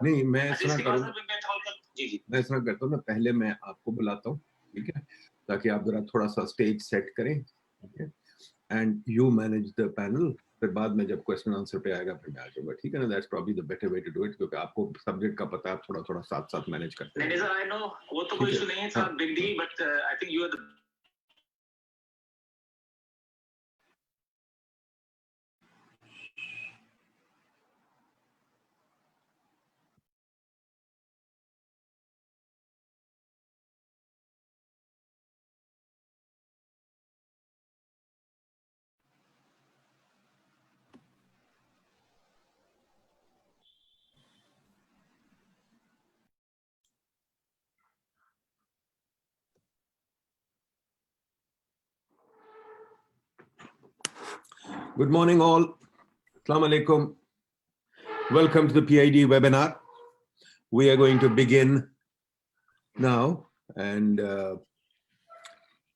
नहीं, मैं इस तरह करूँगा, मैं इस तरह करता हूँ ना, पहले मैं आपको बुलाता हूँ, ठीक है, ताकि आप जरा थोड़ा सा स्टेज सेट करें, ठीक है, and you manage the panel, फिर बाद में जब क्वेश्चन आंसर पे आएगा फिर मैं आ जाऊंगा, ठीक है ना? That's probably the better way to do it, क्योंकि आपको सब्जेक्ट का पता है, आप थोड़ा थोड़ा साथ साथ मैनेज करते हैं। आई नो, वो तो कोई इशू नहीं है, it's big deal, but I think you are the Good morning all. Assalamu alaikum. Welcome to the PID webinar. We are going to begin now and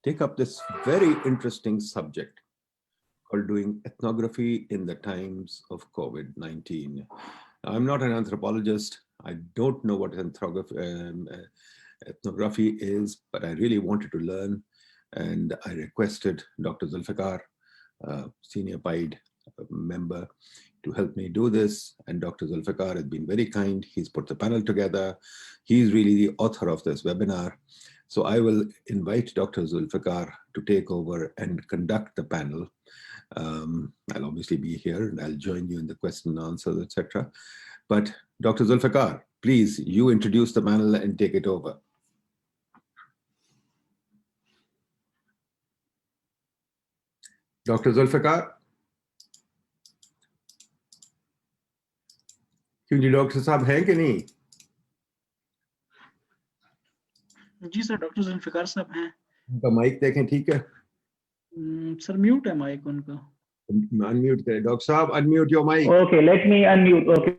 take up this very interesting subject called doing ethnography in the times of COVID-19. I'm not an anthropologist. I don't know what ethnography is, but I really wanted to learn, and I requested Dr. Zulfikar, senior PIDE member, to help me do this, and Dr. Zulfikar has been very kind. He's put the panel together. He's really the author of this webinar. So I will invite Dr. Zulfikar to take over and conduct the panel. I'll obviously be here and I'll join you in the question and answers, etc. But Dr. Zulfikar, please, you introduce the panel and take it over. Dr. Zulfikar? क्यों जी, doctor साहब हैं कि नहीं? जी sir, doctor Zulfikar साहब हैं। उनका mic देखें, ठीक है? सर म्यूट है माइक उनका। अनम्यूट करें डॉक्टर साहब, unmute your mic. Okay, let me unmute. Okay.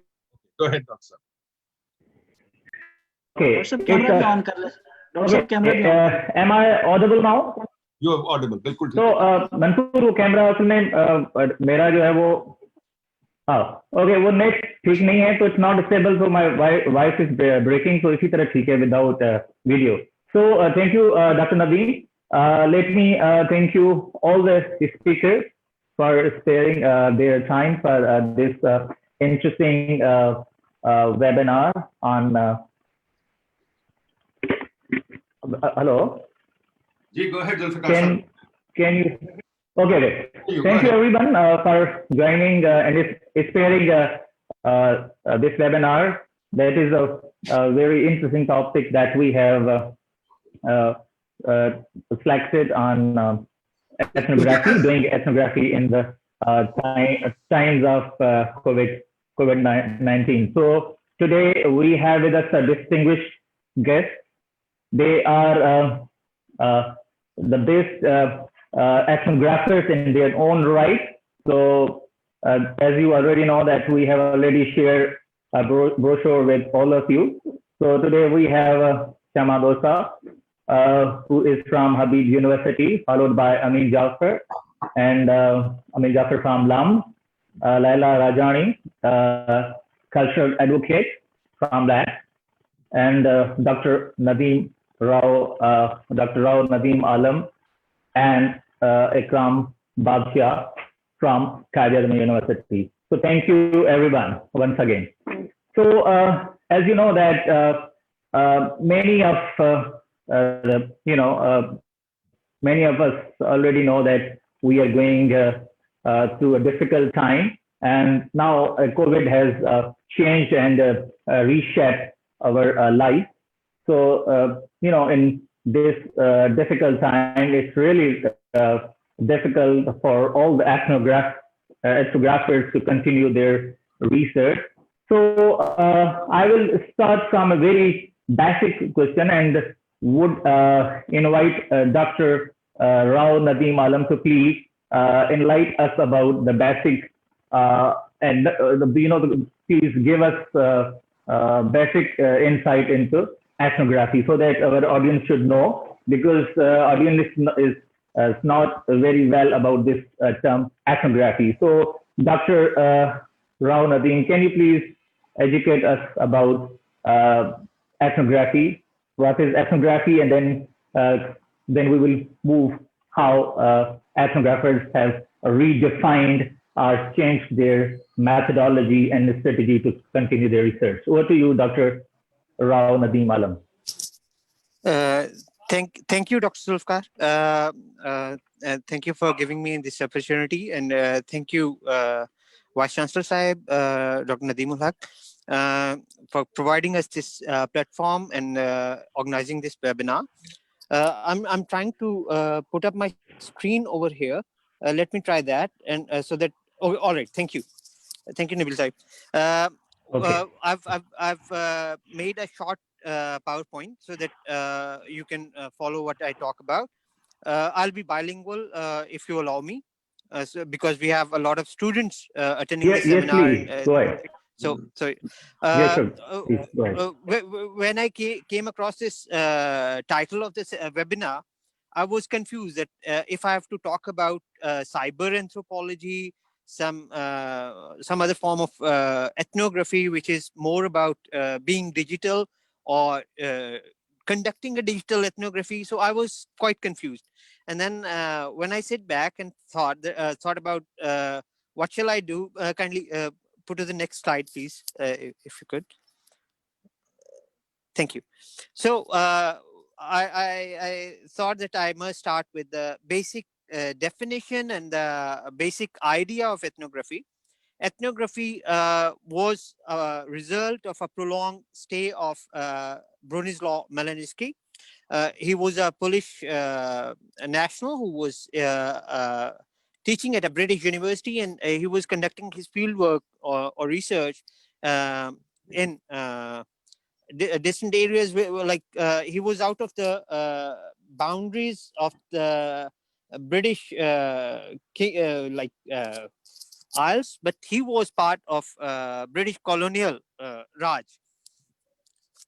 Go ahead, doctor साहब। Okay. डॉक्टर साहब कैमरा भी ऑन कर ले। डॉक्टर साहब कैमरा भी ऑन कर। Am I audible now? You are audible, बिल्कुल ठीक। तो मंसूर, वो कैमरा असल में मेरा जो है वो ओके, वो नेट ठीक नहीं है, तो it's not stable, so my voice is breaking, तो इसी तरह ठीक है without video. So thank you doctor Nadeem. Let me thank you all the speakers for sparing their time for this interesting webinar on hello. जी, go ahead, Zulfikar sir. Can you? Okay. Thank you everyone for joining and sparing this webinar. That is a very interesting topic that we have selected on ethnography, doing ethnography in the times of COVID-19. So today we have with us a distinguished guest. They are the best ethnographers in their own right. So as you already know that we have already shared a brochure with all of you. So today we have Shama Dosa, who is from Habib University, followed by Amin Jafar, and Amin Jafar from LAM, Laila Rajani, cultural advocate from that, and Dr. Nadeem Rao, Dr. Rao Nadeem Alam, and Ikram Babshah from Qajar University. So thank you everyone once again. So as you know that many of us already know that we are going through a difficult time, and now COVID has changed and reshaped our life. So in this difficult time, it's really difficult for all the ethnographers to continue their research. So I will start from a very basic question and would invite Dr. Rao Nadeem Alam to please enlighten us about the basic and please give us basic insight into ethnography, so that our audience should know, because audience is not very well about this term ethnography. So Dr. Rao Nadeem, can you please educate us about ethnography, what is ethnography, and then we will move how ethnographers have redefined or changed their methodology and strategy to continue their research. Over to you, Dr. Rao Nadeem Alam. Thank you, Dr. Zulfikar. Thank you for giving me this opportunity, and thank you, Vice Chancellor Sahib, Dr. Nadeemul Haq, for providing us this platform and organizing this webinar. I'm trying to put up my screen over here. Let me try that, and so that. Oh, all right. Thank you, Nabil Sahib. Okay. I've made a short PowerPoint so that you can follow what I talk about. I'll be bilingual if you allow me, because we have a lot of students attending this seminar. Yes, please. Go ahead. So, sorry. Yes, sir. Please, go ahead. When I came across this title of this webinar, I was confused that if I have to talk about cyber anthropology, some other form of ethnography, which is more about being digital or conducting a digital ethnography. So I was quite confused. And then when I sit back and thought about what shall I do, kindly put to the next slide, please, if you could. Thank you. So I thought that I must start with the basic definition and the basic idea of ethnography. Ethnography was a result of a prolonged stay of Bronislaw Malinowski. He was a Polish national who was teaching at a British university, and he was conducting his fieldwork or research in distant areas where, like, he was out of the boundaries of the British Isles, but he was part of British colonial Raj.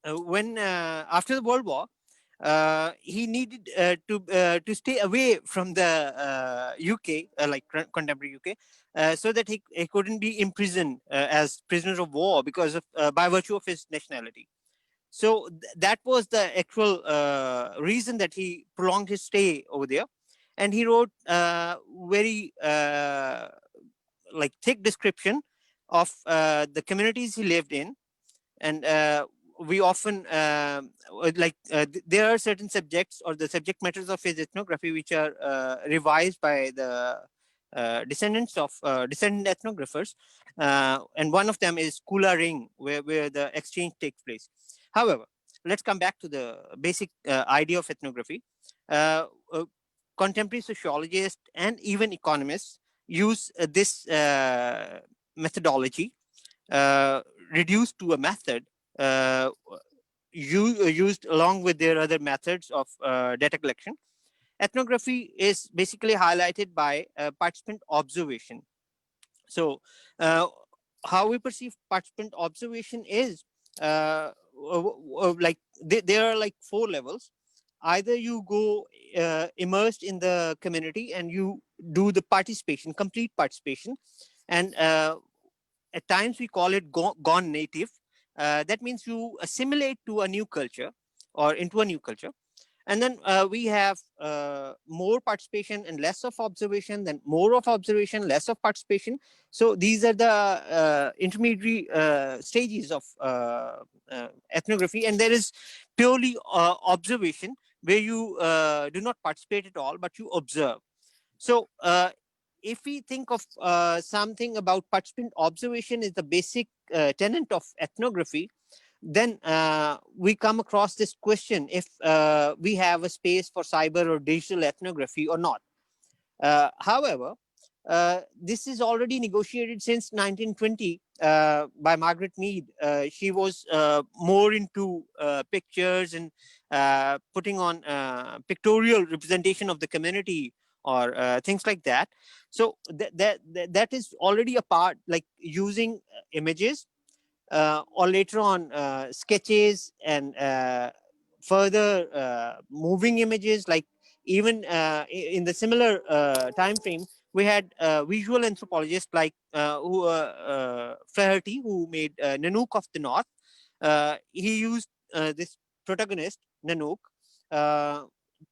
When after the World War, he needed to stay away from the UK, contemporary UK, so that he couldn't be imprisoned as prisoner of war because of by virtue of his nationality. So that was the actual reason that he prolonged his stay over there, and he wrote very thick description of the communities he lived in. And we often there are certain subjects or the subject matters of his ethnography which are revised by the descendant ethnographers, and one of them is Kula Ring, where the exchange takes place. However, let's come back to the basic idea of ethnography. Contemporary sociologists and even economists use this methodology reduced to a method used along with their other methods of data collection. Ethnography is basically highlighted by participant observation. So how we perceive participant observation is there are like 4 levels. Either you go immersed in the community and you do the participation, complete participation, and at times we call it gone native. That means you assimilate to a new culture or into a new culture. And then we have more participation and less of observation, then more of observation, less of participation. So these are the intermediary stages of ethnography. And there is purely observation, where you do not participate at all, but you observe. So if we think of something about participant observation is the basic tenet of ethnography, then we come across this question if we have a space for cyber or digital ethnography or not. However, this is already negotiated since 1920 by Margaret Mead. She was more into pictures and putting on pictorial representation of the community or things like that. So that is already a part, like using images or later on sketches and further moving images. Like even in the similar time frame, we had visual anthropologists like Flaherty, who made Nanook of the North. He used this protagonist, Nanook,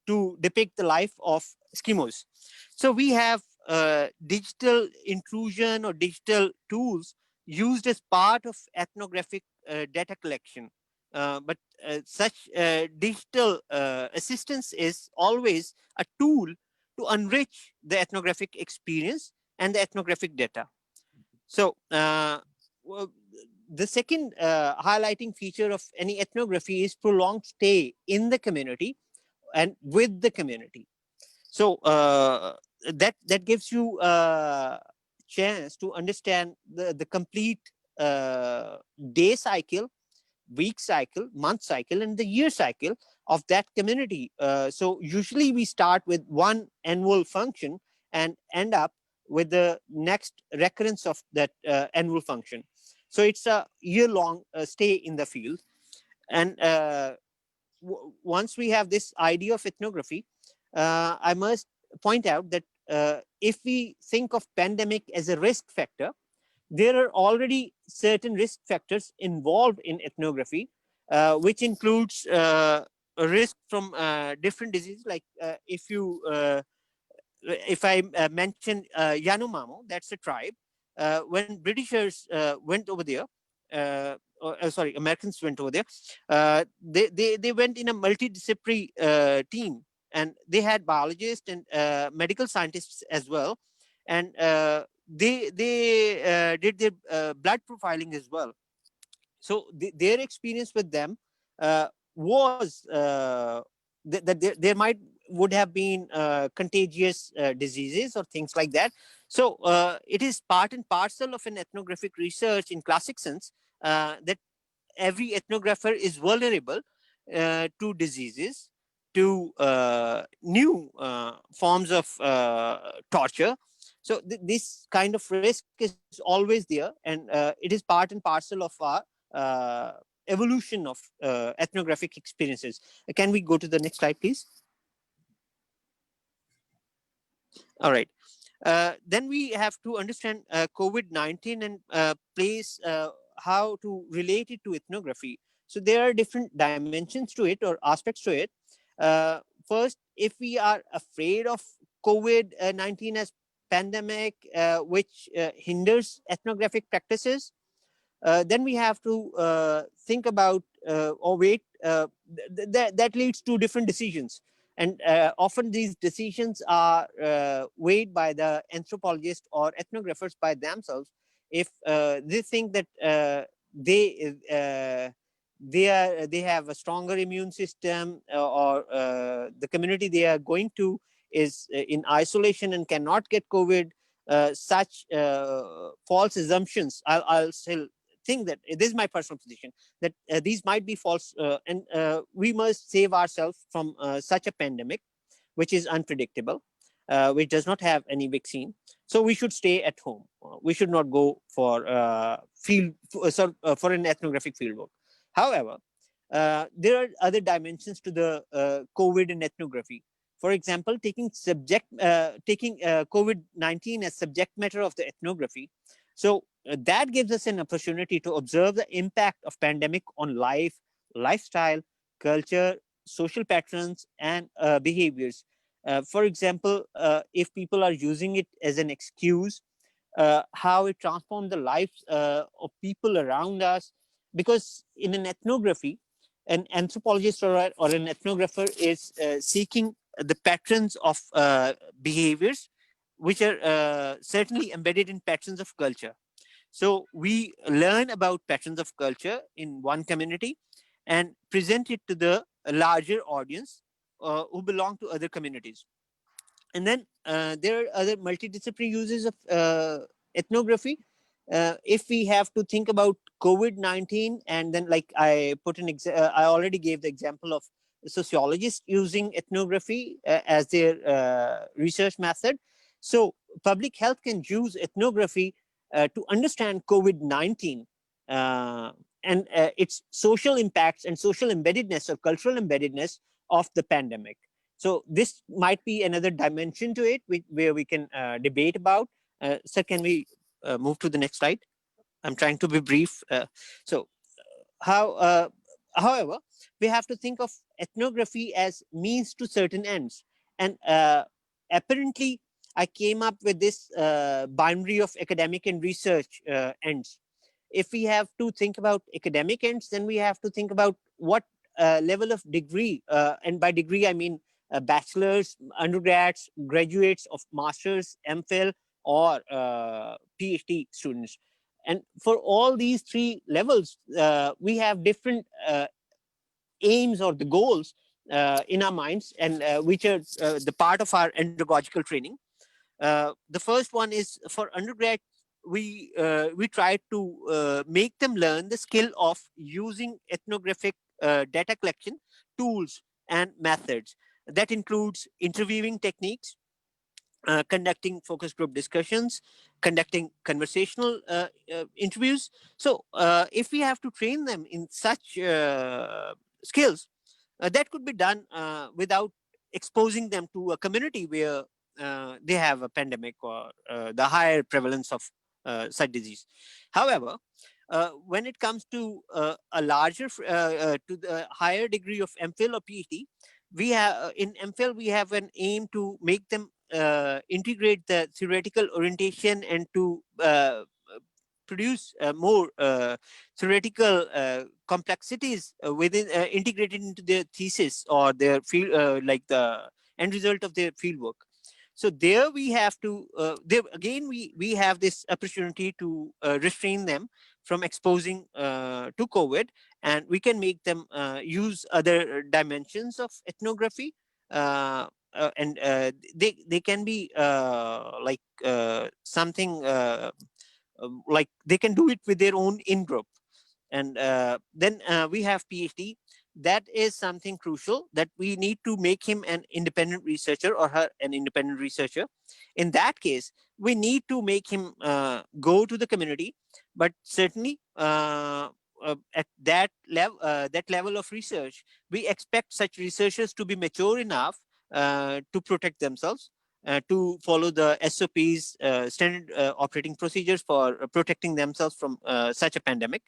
to depict the life of Eskimos. So we have digital intrusion or digital tools used as part of ethnographic data collection. But such digital assistance is always a tool to enrich the ethnographic experience and the ethnographic data. So the second highlighting feature of any ethnography is prolonged stay in the community and with the community. So that gives you a chance to understand the complete day cycle, week cycle, month cycle, and the year cycle of that community. So usually we start with one annual function and end up with the next recurrence of that annual function. So it's a year-long stay in the field. And once we have this idea of ethnography, I must point out that if we think of pandemic as a risk factor, there are already certain risk factors involved in ethnography, which includes a risk from different diseases. Like if I mention Yanomamo, that's a tribe. When Britishers went over there, sorry, Americans went over there, they went in a multidisciplinary team, and they had biologists and medical scientists as well, and they did their blood profiling as well. So their experience with them was that there would have been contagious diseases or things like that. So it is part and parcel of an ethnographic research in classic sense that every ethnographer is vulnerable to diseases, to new forms of torture. So this kind of risk is always there, and it is part and parcel of our evolution of ethnographic experiences. Can we go to the next slide, please? All right. Then we have to understand COVID-19 and place how to relate it to ethnography. So there are different dimensions to it or aspects to it. First, if we are afraid of COVID-19 as pandemic, which hinders ethnographic practices, then we have to think about or wait. That leads to different decisions. And often these decisions are weighed by the anthropologists or ethnographers by themselves. If they think that they have a stronger immune system, or the community they are going to is in isolation and cannot get COVID, such false assumptions, I'll still think that this is my personal position, that these might be false, and we must save ourselves from such a pandemic, which is unpredictable, which does not have any vaccine. So we should stay at home. We should not go for for an ethnographic fieldwork. However, there are other dimensions to the COVID and ethnography. For example, taking COVID-19 as subject matter of the ethnography. So that gives us an opportunity to observe the impact of pandemic on life, lifestyle, culture, social patterns, and behaviors. For example, if people are using it as an excuse, how it transformed the lives of people around us. Because in an ethnography, an anthropologist or an ethnographer is seeking the patterns of behaviors, which are certainly embedded in patterns of culture. So we learn about patterns of culture in one community and present it to the larger audience who belong to other communities. And then there are other multidisciplinary uses of ethnography. If we have to think about COVID-19, and then like I already gave the example of sociologists using ethnography as their research method. So public health can use ethnography to understand COVID-19 and its social impacts and social embeddedness or cultural embeddedness of the pandemic. So this might be another dimension to it, where we can debate about. Sir, can we move to the next slide? I'm trying to be brief. However, we have to think of ethnography as means to certain ends. And apparently, I came up with this binary of academic and research ends. If we have to think about academic ends, then we have to think about what level of degree, and by degree, I mean bachelor's, undergrads, graduates of master's, MPhil, or PhD students. And for all these three levels, we have different aims or the goals in our minds, and which are the part of our andragogical training. The first one is for undergrad. We try to make them learn the skill of using ethnographic data collection tools and methods. That includes interviewing techniques, conducting focus group discussions, conducting conversational interviews. So if we have to train them in such skills, that could be done without exposing them to a community where they have a pandemic or the higher prevalence of such disease. However, when it comes to a larger, to the higher degree of MPhil or PhD, we have in MPhil we have an aim to make them integrate the theoretical orientation and to produce more theoretical complexities within integrated into their thesis or their field, like the end result of their field work. So there we have to there again we have this opportunity to restrain them from exposing to COVID, and we can make them use other dimensions of ethnography, and they can be like something like they can do it with their own in group. And then we have PhD. That is something crucial, that we need to make him an independent researcher or her an independent researcher. In that case, we need to make him go to the community, but certainly at that level of research, we expect such researchers to be mature enough to protect themselves, to follow the SOPs, standard operating procedures for protecting themselves from such a pandemic.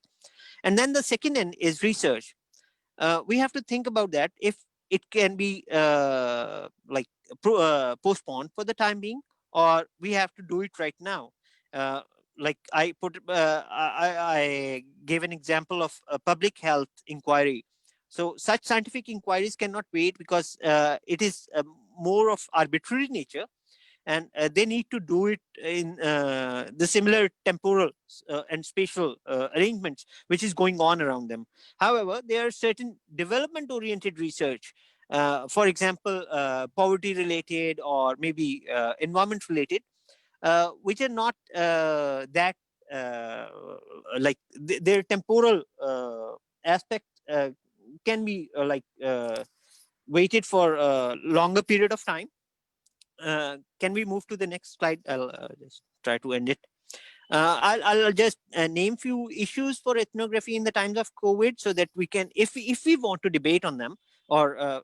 And then the second end is research. We have to think about that, if it can be like postponed for the time being, or we have to do it right now. Like I gave an example of a public health inquiry. So such scientific inquiries cannot wait, because it is more of arbitrary nature, and they need to do it in the similar temporal and spatial arrangements which is going on around them. However, there are certain development oriented research, for example poverty related or maybe environment related, which are not that like their temporal aspect can be waited for a longer period of time. Can we move to the next slide? I'll just try to end it. I'll just name few issues for ethnography in the times of COVID, so that we can, if we want to debate on them, or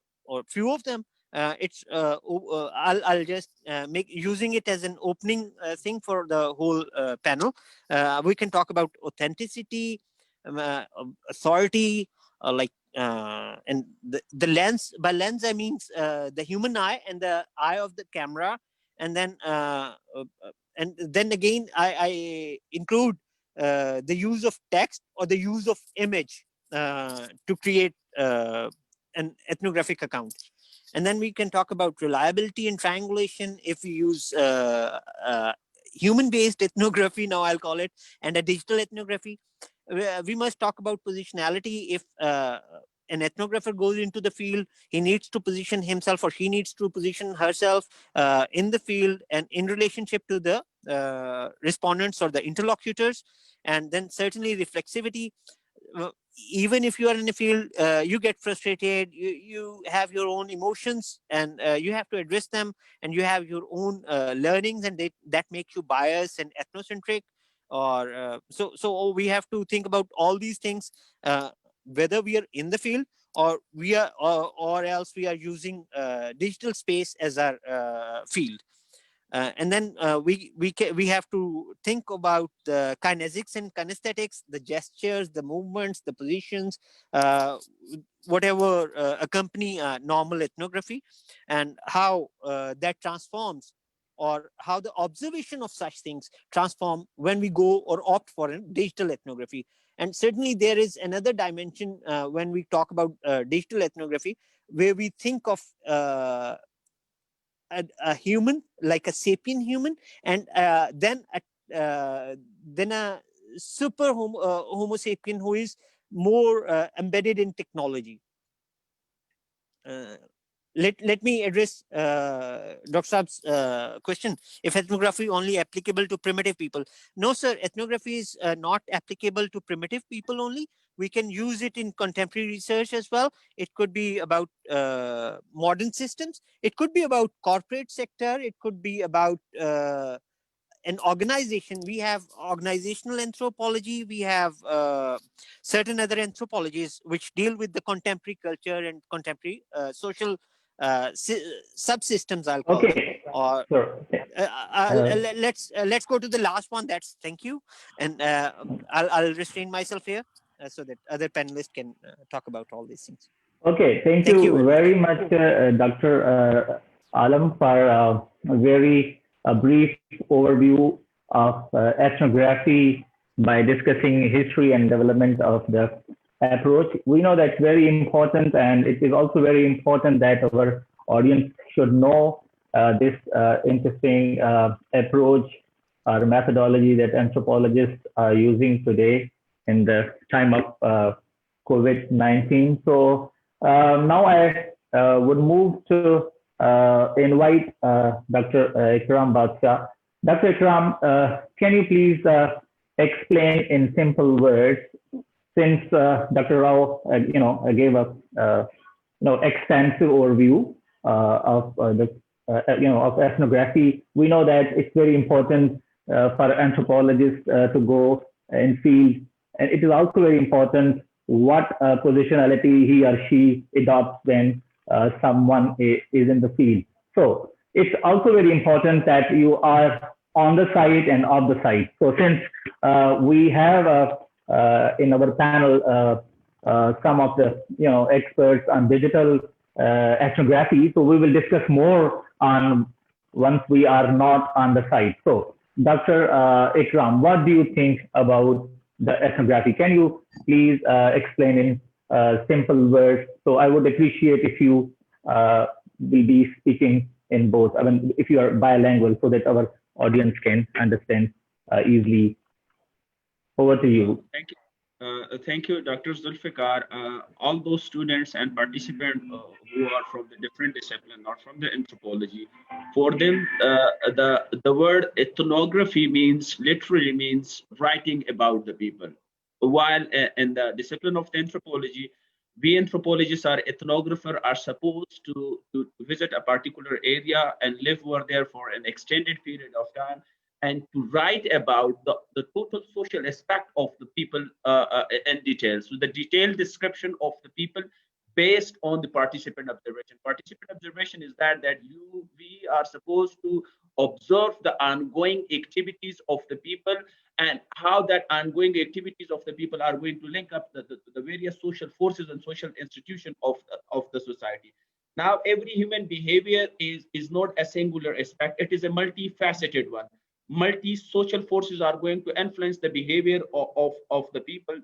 few of them, I'll just make using it as an opening thing for the whole panel. We can talk about authenticity, authority, and the lens. By lens I mean the human eye and the eye of the camera, and then again I include the use of text or the use of image to create an ethnographic account. And then we can talk about reliability and triangulation if we use human-based ethnography, now I'll call it, and a digital ethnography. We must talk about positionality. If an ethnographer goes into the field, he needs to position himself or she needs to position herself in the field and in relationship to the respondents or the interlocutors. And then certainly reflexivity. Even if you are in the field, you get frustrated, you have your own emotions, and you have to address them, and you have your own learnings, and that makes you biased and ethnocentric. Or so we have to think about all these things. whether we are in the field or we are, or else we are using digital space as our field. And then we have to think about the kinesics and kinesthetics, the gestures, the movements, the positions, whatever accompany normal ethnography, and how that transforms, or how the observation of such things transform when we go or opt for a digital ethnography. And certainly there is another dimension when we talk about digital ethnography, where we think of a human, like a sapient human, and then a super homo sapien who is more embedded in technology. Let me address Dr. Saab's question. If ethnography only applicable to primitive people? No, sir. Ethnography is not applicable to primitive people only. We can use it in contemporary research as well. It could be about modern systems. It could be about corporate sector. It could be about an organization. We have organizational anthropology. We have certain other anthropologies which deal with the contemporary culture and contemporary social subsystems, I'll call them. Or Sure. let's go to the last one. That's thank you, and I'll restrain myself here so that other panelists can talk about all these things. Okay, thank you very much, Dr. Alam, for a very brief overview of ethnography by discussing history and development of the approach. We know that's very important, and it is also very important that our audience should know this interesting approach or methodology that anthropologists are using today in the time of COVID-19. So now I would move to invite Dr. Ikram Badshah. Dr. Ikram, can you please explain in simple words, since Dr. Rao, gave us, extensive overview of of ethnography. We know that it's very important for anthropologists to go in field, and it is also very important what positionality he or she adopts when someone is in the field. So it's also very important that you are on the site and off the site. So since we have in our panel some of the experts on digital ethnography, so we will discuss more on once we are not on the site. So Dr. Ikram, what do you think about the ethnography? Can you please explain in simple words? So I would appreciate if you will be speaking in both, I mean, if you are bilingual, so that our audience can understand easily. Over to you. Thank you, Dr. Zulfikar. All those students and participants who are from the different discipline, not from the anthropology, for them, the word ethnography literally means writing about the people. While in the discipline of the anthropology, we anthropologists or ethnographers are supposed to visit a particular area and live over there for an extended period of time, and to write about the total social aspect of the people in detail. So the detailed description of the people based on the participant observation. Participant observation is that we are supposed to observe the ongoing activities of the people and how that ongoing activities of the people are going to link up the various social forces and social institutions of the society. Now, every human behavior is not a singular aspect. It is a multifaceted one. Multi-social forces are going to influence the behavior of the people.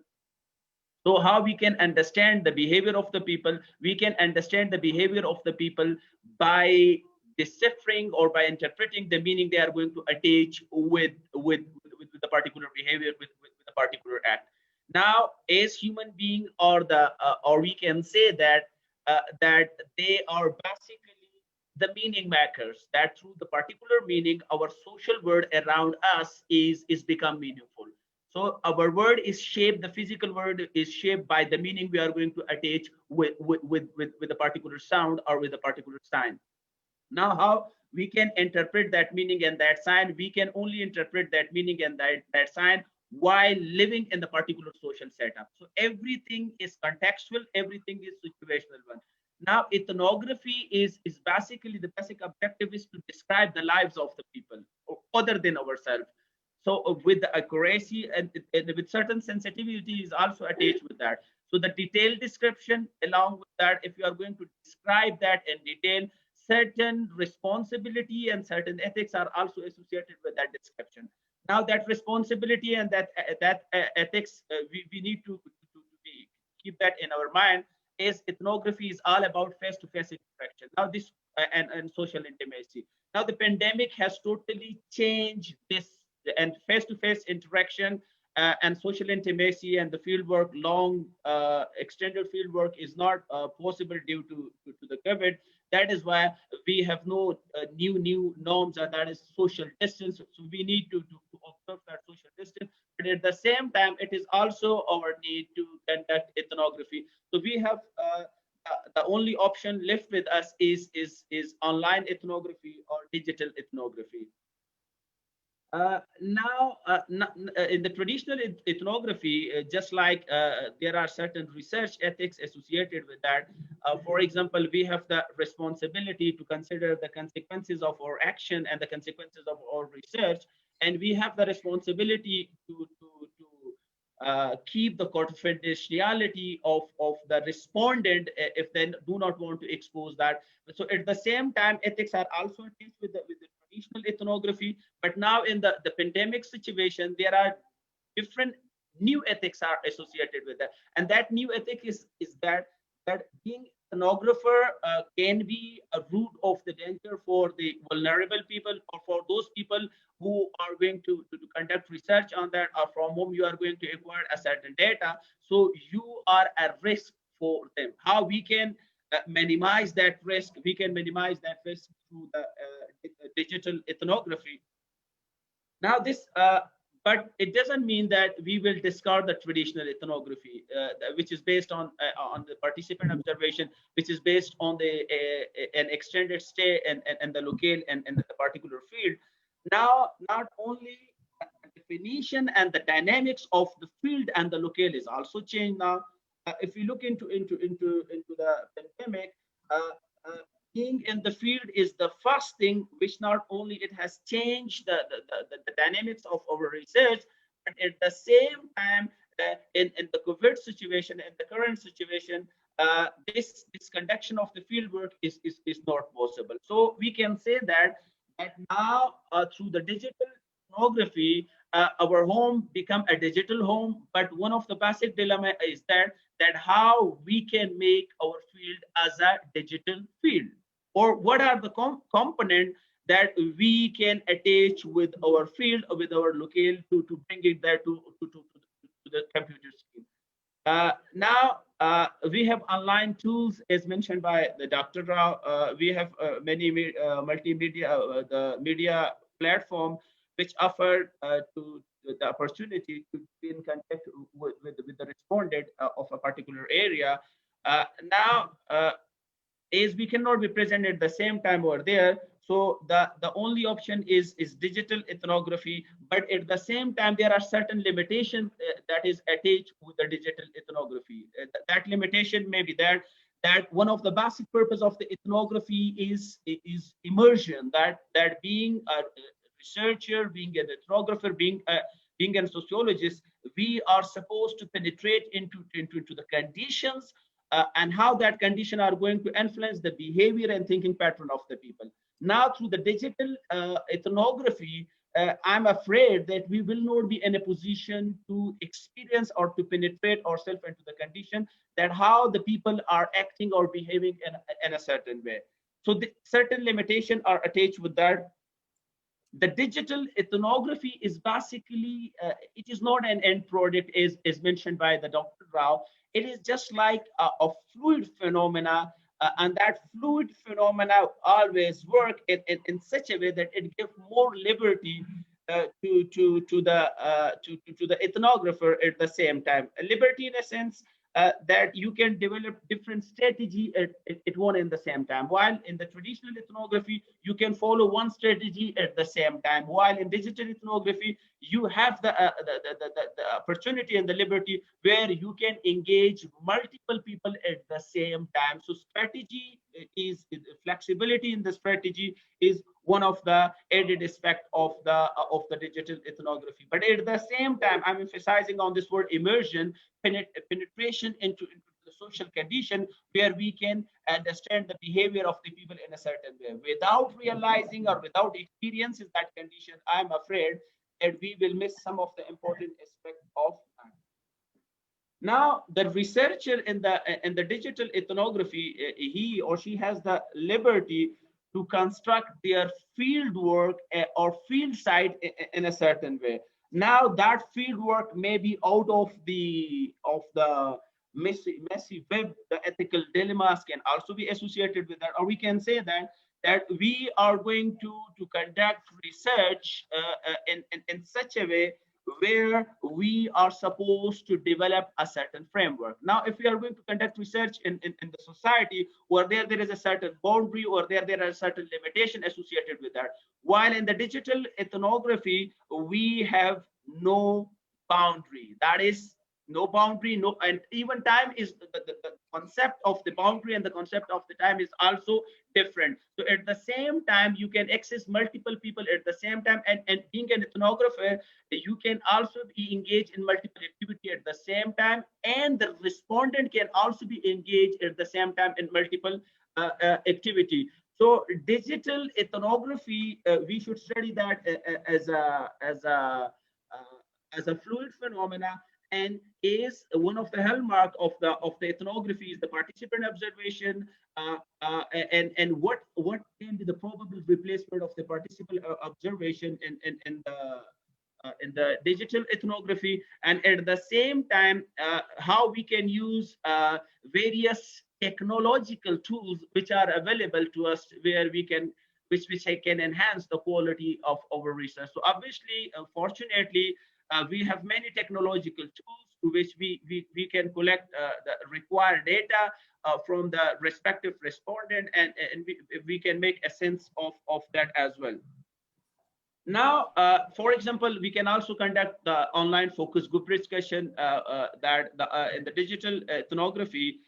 So how we can understand the behavior of the people? We can understand the behavior of the people by deciphering or by interpreting the meaning they are going to attach with the particular behavior, with the particular act. Now, as human beings, or we can say that they are basically the meaning makers, that through the particular meaning, our social world around us is become meaningful. So our world is shaped, the physical world is shaped by the meaning we are going to attach with a particular sound or with a particular sign. Now, how we can interpret that meaning and that sign? We can only interpret that meaning and that sign while living in the particular social setup. So everything is contextual, everything is situational one. Now, ethnography is basically, the basic objective is to describe the lives of the people other than ourselves. So with the accuracy and with certain sensitivity is also attached with that. So the detailed description, along with that, if you are going to describe that in detail, certain responsibility and certain ethics are also associated with that description. Now that responsibility and that ethics, we need to keep that in our mind, is ethnography is all about face-to-face interaction. Now this and social intimacy. Now the pandemic has totally changed this, and face-to-face interaction and social intimacy and the fieldwork, long extended fieldwork is not possible due to the COVID. That is why we have no new norms, and that is social distance. So we need to observe that social distance. But at the same time, it is also our need to conduct ethnography. So we have the only option left with us is online ethnography or digital ethnography. In the traditional ethnography, just like there are certain research ethics associated with that. For example, we have the responsibility to consider the consequences of our action and the consequences of our research, and we have the responsibility to keep the confidentiality of the respondent if they do not want to expose that. So at the same time, ethics are also attached with the traditional ethnography, but now in the pandemic situation, there are different new ethics are associated with that, and that new ethic is that being ethnographer can be a root of the danger for the vulnerable people, or for those people who are going to conduct research on that, or from whom you are going to acquire a certain data. So you are a risk for them. How we can minimize that risk? We can minimize that risk through the digital ethnography. Now this, but it doesn't mean that we will discard the traditional ethnography, which is based on the participant observation, which is based on the an extended stay and the locale and the particular field. Now, not only the definition and the dynamics of the field and the locale is also changed now. If we look into the pandemic, being in the field is the first thing which not only it has changed the dynamics of our research, but at the same time, in the COVID situation and the current situation, this conduction of the field work is not possible. So we can say that now through the digital ethnography, our home become a digital home. But one of the basic dilemma is that how we can make our field as a digital field, or what are the components that we can attach with our field or with our locale to bring it there to the computer screen. Now we have online tools as mentioned by the Dr. Rao. We have many multimedia, the media platform which offer to the opportunity to be in contact with the respondent of a particular area. Now, as we cannot be present at the same time over there, so the only option is digital ethnography. But at the same time, there are certain limitations that is attached with the digital ethnography. That limitation may be that one of the basic purpose of the ethnography is immersion. That being a researcher, being an ethnographer, being a sociologist, we are supposed to penetrate into the conditions and how that condition are going to influence the behavior and thinking pattern of the people. Now, through the digital ethnography, I'm afraid that we will not be in a position to experience or to penetrate ourselves into the condition that how the people are acting or behaving in a certain way. So the certain limitations are attached with that. The digital ethnography is basically, it is not an end product as mentioned by the Dr. Rao. It is just like a fluid phenomena, and that fluid phenomena always work in such a way that it gives more liberty to the ethnographer at the same time. A liberty in a sense that you can develop different strategy at one in the same time. While in the traditional ethnography, you can follow one strategy at the same time. While in digital ethnography, you have the opportunity and the liberty where you can engage multiple people at the same time. So strategy is flexibility in the strategy is one of the added aspect of the digital ethnography. But at the same time, I'm emphasizing on this word immersion, penetration into the social condition, where we can understand the behavior of the people in a certain way. Without realizing or without experiencing that condition, I'm afraid that we will miss some of the important aspects of that. Now, the researcher in the digital ethnography, he or she has the liberty to construct their field work or field site in a certain way. Now, that field work may be out of the messy web. The ethical dilemmas can also be associated with that, or we can say that we are going to conduct research in such a way where we are supposed to develop a certain framework. Now, if we are going to conduct research in the society where there is a certain boundary or there are certain limitation associated with that, while in the digital ethnography, we have no boundary. That is, no boundary, no, and even time is the concept of the boundary and the concept of the time is also different. So at the same time, you can access multiple people at the same time, and being an ethnographer, you can also be engaged in multiple activity at the same time, and the respondent can also be engaged at the same time in multiple activity. So digital ethnography, we should study that as a fluid phenomena, and is one of the hallmark of the ethnography is the participant observation, and what can be the probable replacement of the participant observation in the digital ethnography, and at the same time how we can use various technological tools which are available to us, where we can which can enhance the quality of our research. So obviously, fortunately, we have many technological tools to which we can collect the required data from the respective respondent, and we can make a sense of that as well. Now, for example, we can also conduct the online focus group discussion in the digital ethnography.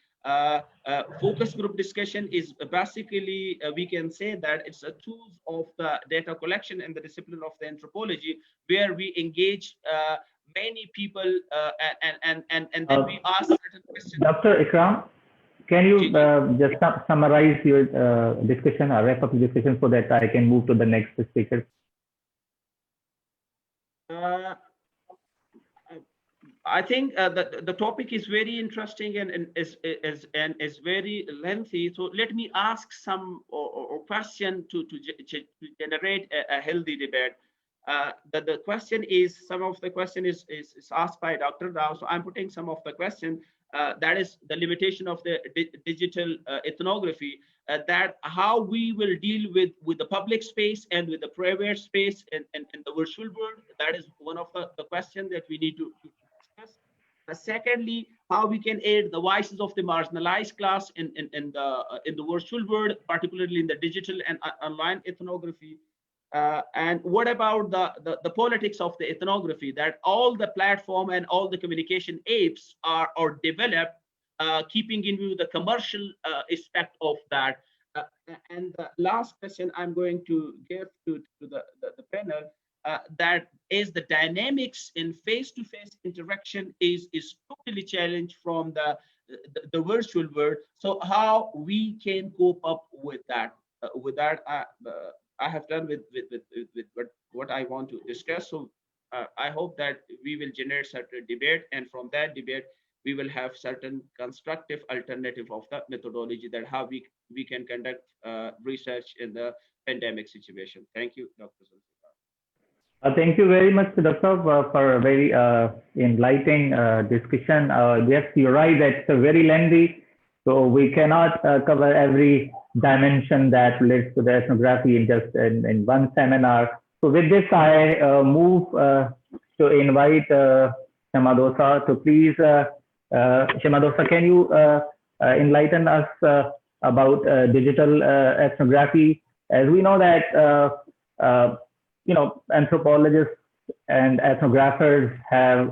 Focus group discussion is basically, we can say that it's a tool of the data collection in the discipline of the anthropology, where we engage many people and then we ask certain questions. Dr. Ikram, can you just summarize your discussion or wrap up the discussion so that I can move to the next speaker? I think the topic is very interesting and is very lengthy. So let me ask some or question to generate a healthy debate. The question is, some of the question is asked by Dr. Rao. So I'm putting some of the question. That is the limitation of the digital ethnography. That how we will deal with the public space and with the private space in the virtual world. That is one of the questions that we need to discuss. Secondly, how we can aid the voices of the marginalized class in the virtual world, particularly in the digital and online ethnography. And what about the politics of the ethnography, that all the platform and all the communication apps are developed, keeping in view the commercial aspect of that. And the last question I'm going to give to the panel, that is the dynamics in face-to-face interaction is totally challenged from the virtual world. So how we can cope up with that? I have done with what I want to discuss. So I hope that we will generate certain debate, and from that debate, we will have certain constructive alternative of the methodology, that how we can conduct research in the pandemic situation. Thank you, Dr. Zulfikar. Thank you very much, Dr. For a very enlightening discussion. Yes, you're right, that's very lengthy. So we cannot cover every dimension that relates to the ethnography in one seminar. So with this, I move to invite Shamadosa to please Shema Dosa, can you enlighten us about digital ethnography? As we know that anthropologists and ethnographers have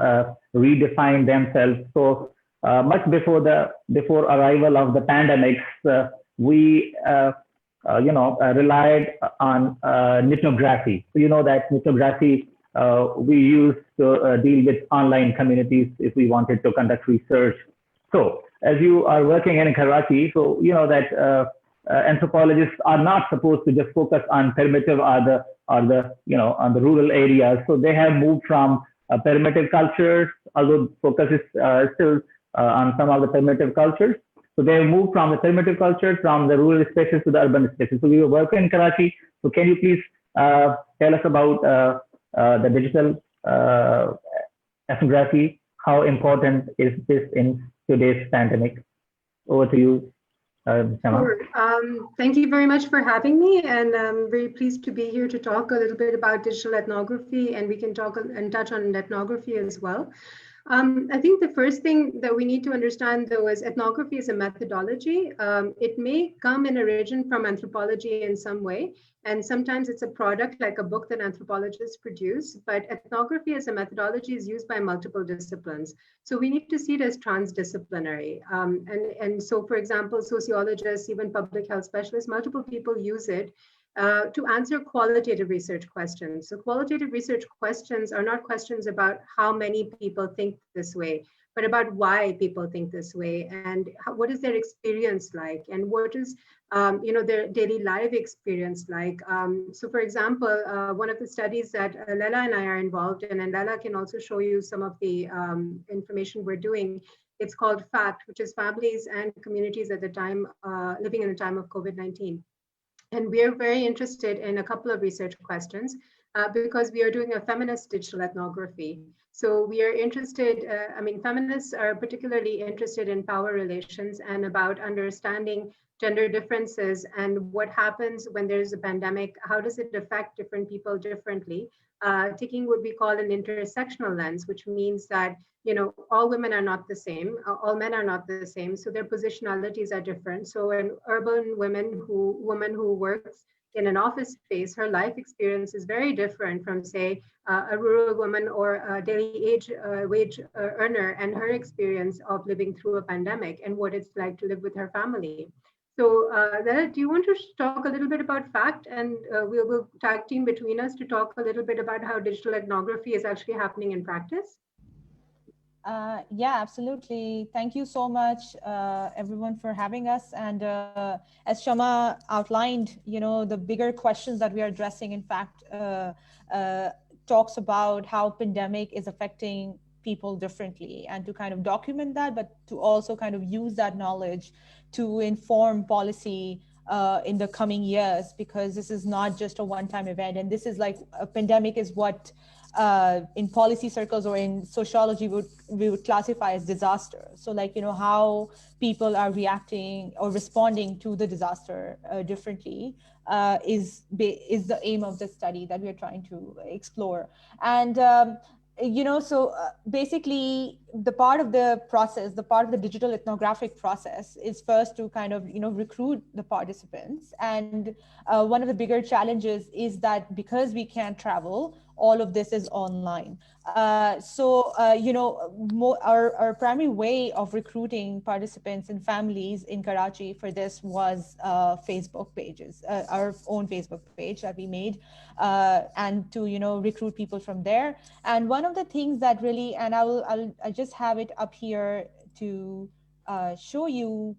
redefined themselves. So much before arrival of the pandemics, we relied on ethnography. So you know that ethnography we used to deal with online communities if we wanted to conduct research. So as you are working in Karachi, so you know that anthropologists are not supposed to just focus on primitive on the rural areas. So they have moved from primitive cultures, although focus is still on some of the primitive cultures. So they have moved from the primitive culture, from the rural spaces to the urban spaces. So we were working in Karachi. So can you please tell us about the digital ethnography? How important is this in today's pandemic? Over to you, Shema. Sure. Thank you very much for having me, and I'm very pleased to be here to talk a little bit about digital ethnography, and we can talk and touch on ethnography as well. I think the first thing that we need to understand, though, is ethnography is a methodology. It may come in origin from anthropology in some way, and sometimes it's a product like a book that anthropologists produce, but ethnography as a methodology is used by multiple disciplines. So we need to see it as transdisciplinary. And so, for example, sociologists, even public health specialists, multiple people use it to answer qualitative research questions. So qualitative research questions are not questions about how many people think this way, but about why people think this way, and what is their experience like, and what is their daily life experience like. So for example, one of the studies that Lela and I are involved in, and Lela can also show you some of the information we're doing, it's called FACT, which is Families and Communities at the Time, Living in the Time of COVID-19. And we are very interested in a couple of research questions because we are doing a feminist digital ethnography. So we are interested, feminists are particularly interested in power relations and about understanding gender differences and what happens when there's a pandemic, how does it affect different people differently, taking what we call an intersectional lens, which means that all women are not the same, all men are not the same, so their positionalities are different. So an urban woman who works in an office space, her life experience is very different from, say, a rural woman or a daily wage earner, and her experience of living through a pandemic and what it's like to live with her family. So Lela, do you want to talk a little bit about FACT, and we'll tag team between us to talk a little bit about how digital ethnography is actually happening in practice? Yeah, absolutely. Thank you so much, everyone, for having us. And as Shema outlined, the bigger questions that we are addressing, in fact, talks about how pandemic is affecting people differently, and to kind of document that, but to also kind of use that knowledge to inform policy in the coming years, because this is not just a one-time event. And this is like a pandemic is what in policy circles or in sociology we would classify as disaster. So like, how people are reacting or responding to the disaster differently is the aim of the study that we are trying to explore. And basically the part of the process, the part of the digital ethnographic process is first to kind of, recruit the participants. And one of the bigger challenges is that because we can't travel, all of this is online. Our primary way of recruiting participants and families in Karachi for this was Facebook pages, our own Facebook page that we made, and to, recruit people from there. And one of the things that really, and I just have it up here to show you,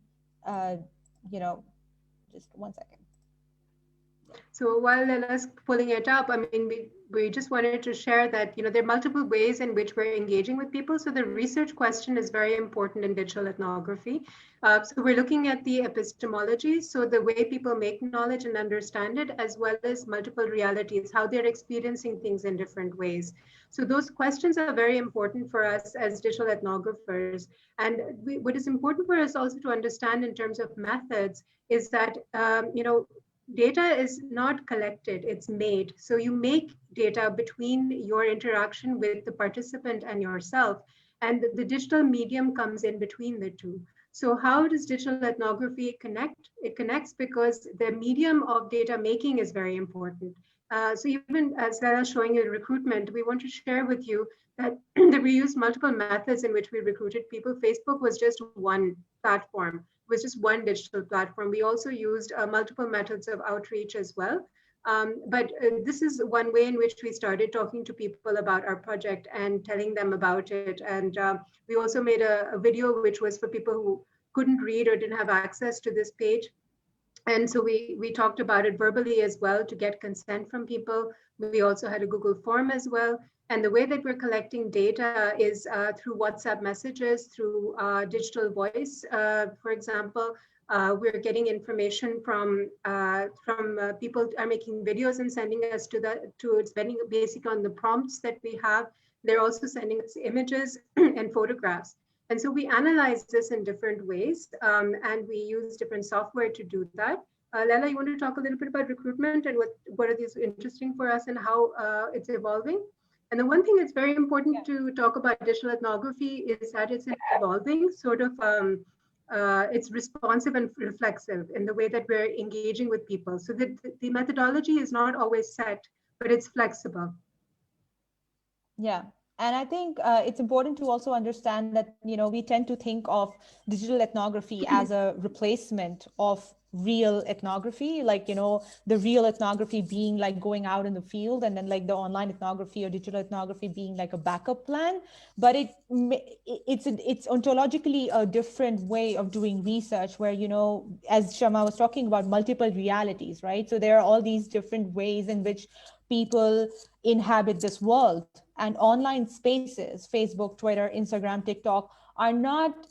just one second. So while Lela's pulling it up, we just wanted to share that, there are multiple ways in which we're engaging with people. So the research question is very important in digital ethnography. So we're looking at the epistemology, so the way people make knowledge and understand it, as well as multiple realities, how they're experiencing things in different ways. So those questions are very important for us as digital ethnographers. And what is important for us also to understand in terms of methods is that, data is not collected, it's made. So you make data between your interaction with the participant and yourself. And the digital medium comes in between the two. So how does digital ethnography connect? It connects because the medium of data making is very important. So even as Lara showing you recruitment, we want to share with you that, that we used multiple methods in which we recruited people. Facebook was just one platform, was just one digital platform. We also used multiple methods of outreach as well. But this is one way in which we started talking to people about our project and telling them about it. And we also made a video which was for people who couldn't read or didn't have access to this page. And so we talked about it verbally as well to get consent from people. We also had a Google form as well. And the way that we're collecting data is through WhatsApp messages, through digital voice, for example. We're getting information from people are making videos and sending us it's basically on the prompts that we have. They're also sending us images and photographs. And so we analyze this in different ways, and we use different software to do that. Lela, you want to talk a little bit about recruitment and what are these interesting for us and how it's evolving? And the one thing that's very important to talk about digital ethnography is that it's evolving, sort of, it's responsive and reflexive in the way that we're engaging with people. So the methodology is not always set, but it's flexible. Yeah. And I think it's important to also understand that, we tend to think of digital ethnography as a replacement of real ethnography, like, the real ethnography being like going out in the field, and then like the online ethnography or digital ethnography being like a backup plan. But it's ontologically a different way of doing research where, as Shama was talking about, multiple realities, right? So there are all these different ways in which people inhabit this world, and online spaces, Facebook, Twitter, Instagram, TikTok, are not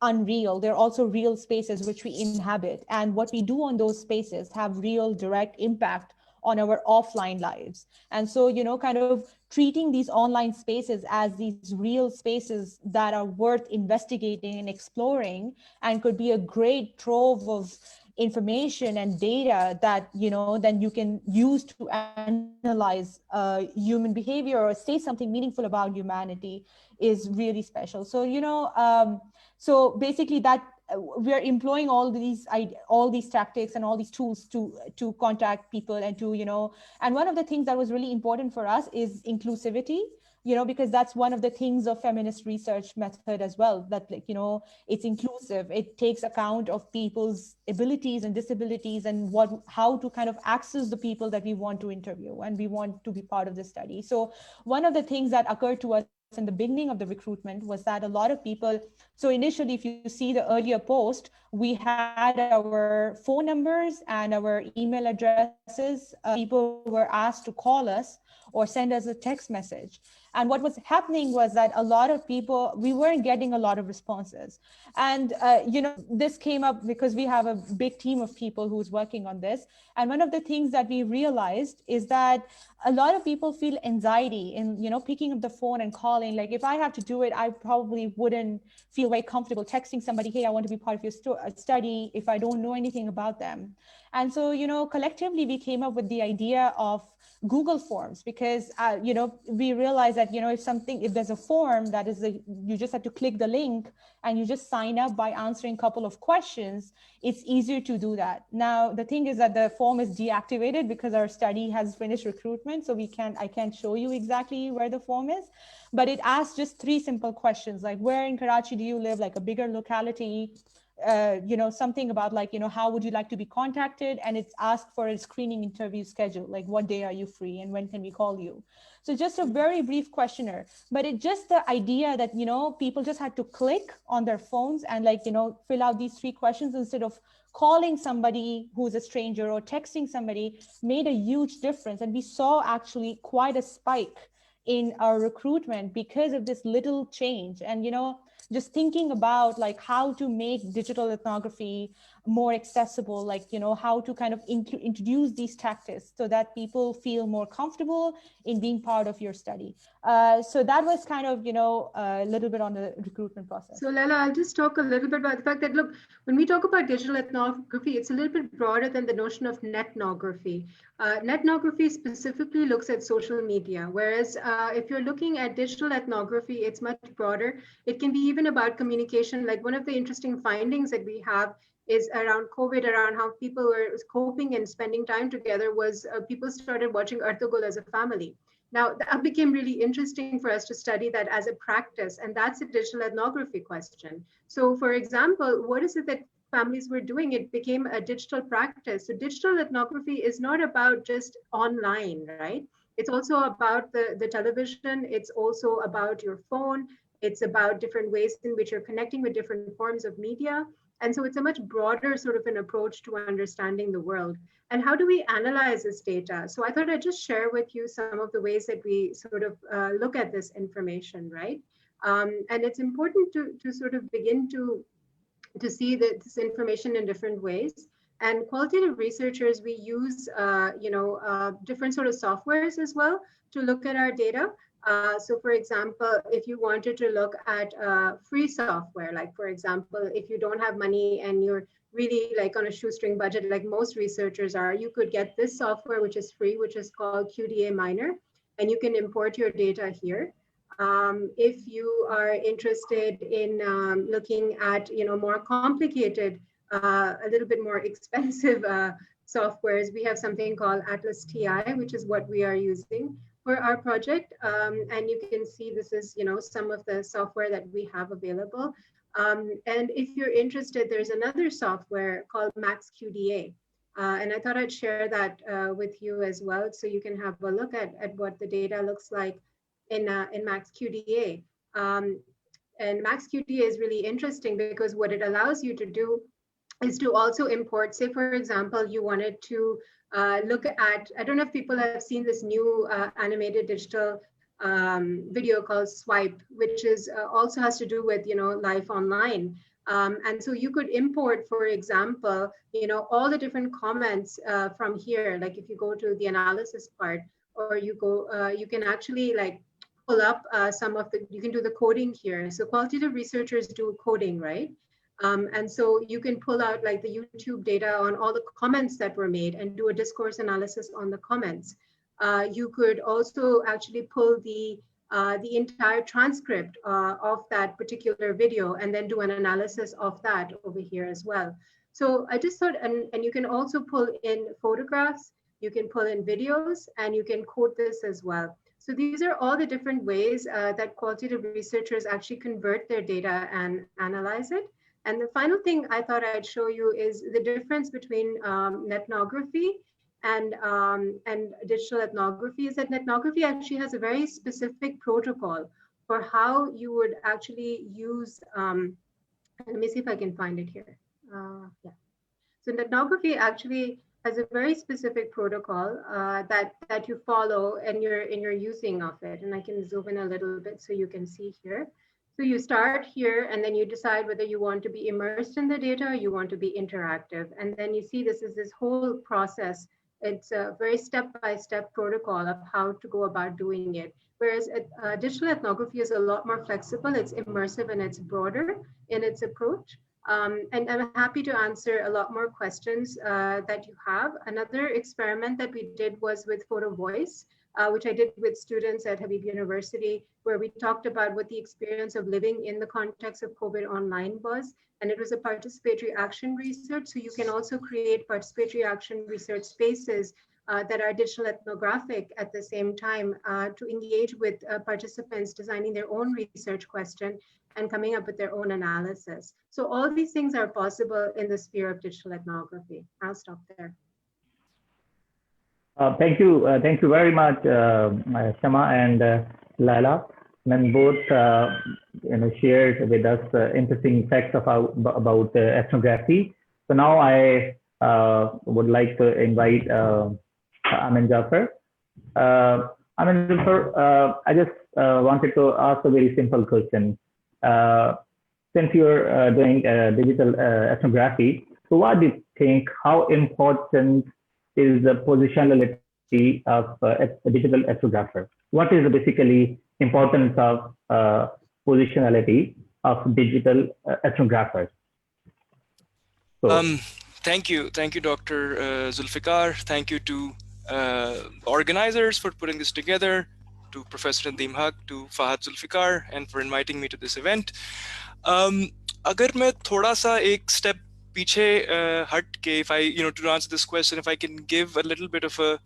unreal. They're also real spaces which we inhabit, and what we do on those spaces have real direct impact on our offline lives. And so, kind of treating these online spaces as these real spaces that are worth investigating and exploring, and could be a great trove of information and data that, then you can use to analyze human behavior or say something meaningful about humanity, is really special. So, so basically that we're employing all these tactics and all these tools to contact people and to, and one of the things that was really important for us is inclusivity, because that's one of the things of feminist research method as well, that, like, it's inclusive. It takes account of people's abilities and disabilities and how to kind of access the people that we want to interview and we want to be part of the study. So one of the things that occurred to us in the beginning of the recruitment was that a lot of people, so initially, if you see the earlier post, we had our phone numbers and our email addresses. People were asked to call us or send us a text message. And what was happening was that a lot of people, we weren't getting a lot of responses. And, this came up because we have a big team of people who's working on this. And one of the things that we realized is that a lot of people feel anxiety in, picking up the phone and calling. Like, if I have to do it, I probably wouldn't feel very comfortable texting somebody, hey, I want to be part of your study, if I don't know anything about them. And so, collectively, we came up with the idea of Google Forms, because, we realized that, if there's a form that is, you just have to click the link and you just sign up by answering a couple of questions, it's easier to do that. Now, the thing is that the form is deactivated because our study has finished recruitment. So I can't show you exactly where the form is, but it asks just 3 simple questions, like, where in Karachi do you live, like a bigger locality, something about, like, how would you like to be contacted? And it's asked for a screening interview schedule, like, what day are you free and when can we call you? So just a very brief questionnaire, but it just the idea that, people just had to click on their phones and, like, fill out these 3 questions instead of calling somebody who's a stranger or texting somebody, made a huge difference. And we saw actually quite a spike in our recruitment because of this little change. And, just thinking about like how to make digital ethnography more accessible, like, you know, how to kind of introduce these tactics so that people feel more comfortable in being part of your study. So that was kind of, you know, a little bit on the recruitment process. So Laila, I'll just talk a little bit about the fact that, look, when we talk about digital ethnography, it's a little bit broader than the notion of nethnography. Nethnography specifically looks at social media, whereas if you're looking at digital ethnography, it's much broader. It can be even about communication. Like one of the interesting findings that we have is around COVID, around how people were coping and spending time together, was people started watching Artugul as a family. Now, that became really interesting for us to study that as a practice, and that's a digital ethnography question. So for example, what is it that families were doing? It became a digital practice. So digital ethnography is not about just online, right? It's also about the television. It's also about your phone. It's about different ways in which you're connecting with different forms of media. And so it's a much broader sort of an approach to understanding the world. And how do we analyze this data? So I thought I'd just share with you some of the ways that we sort of look at this information, right? And it's important to sort of begin to see this information in different ways. And qualitative researchers, we use different sort of softwares as well to look at our data. So for example, if you wanted to look at free software, like for example, if you don't have money and you're really like on a shoestring budget, like most researchers are, you could get this software, which is free, which is called QDA Miner, and you can import your data here. If you are interested in looking at, you know, more complicated, a little bit more expensive softwares, we have something called Atlas TI, which is what we are using for our project. And you can see this is, you know, some of the software that we have available. And if you're interested, there's another software called MaxQDA. And I thought I'd share that with you as well, so you can have a look at what the data looks like in MaxQDA. And MaxQDA is really interesting because what it allows you to do is to also import, say, for example, you wanted to look at, I don't know if people have seen this new animated digital video called Swipe, which is also has to do with, you know, life online. And so you could import, for example, you know, all the different comments from here. Like if you go to the analysis part, or you go, you can actually like pull up some of the, you can do the coding here. So qualitative researchers do coding, right? And so you can pull out like the YouTube data on all the comments that were made and do a discourse analysis on the comments. You could also actually pull the entire transcript of that particular video and then do an analysis of that over here as well. So I just thought, and you can also pull in photographs, you can pull in videos, and you can quote this as well. So these are all the different ways that qualitative researchers actually convert their data and analyze it. And the final thing I thought I'd show you is the difference between nethnography and digital ethnography is that nethnography actually has a very specific protocol for how you would actually use, let me see if I can find it here. Yeah. So nethnography actually has a very specific protocol that you follow and you're using of it. And I can zoom in a little bit so you can see here. So you start here and then you decide whether you want to be immersed in the data or you want to be interactive. And then you see this is this whole process. It's a very step-by-step protocol of how to go about doing it. Whereas digital ethnography is a lot more flexible, it's immersive and it's broader in its approach. And I'm happy to answer a lot more questions that you have. Another experiment that we did was with Photovoice, which I did with students at Habib University, where we talked about what the experience of living in the context of COVID online was. And it was a participatory action research. So you can also create participatory action research spaces that are digital ethnographic at the same time to engage with participants designing their own research question and coming up with their own analysis. So all these things are possible in the sphere of digital ethnography. I'll stop there. Thank you very much, Shama and Laila. And both shared with us interesting facts about ethnography. So now I would like to invite Amin Jafar. Amin Jafar, I just wanted to ask a very simple question. since you're doing digital ethnography, so what do you think, how important is the positionality of a digital ethnographer? What is basically importance of positionality of digital ethnographers? So, thank you, Dr. Zulfikar. Thank you to organizers for putting this together, to Professor Nadeem Haq, to Fahad Zulfikar, and for inviting me to this event. अगर मैं थोड़ा सा एक step पीछे हट के, if I, to answer this question, if I can give a little bit of a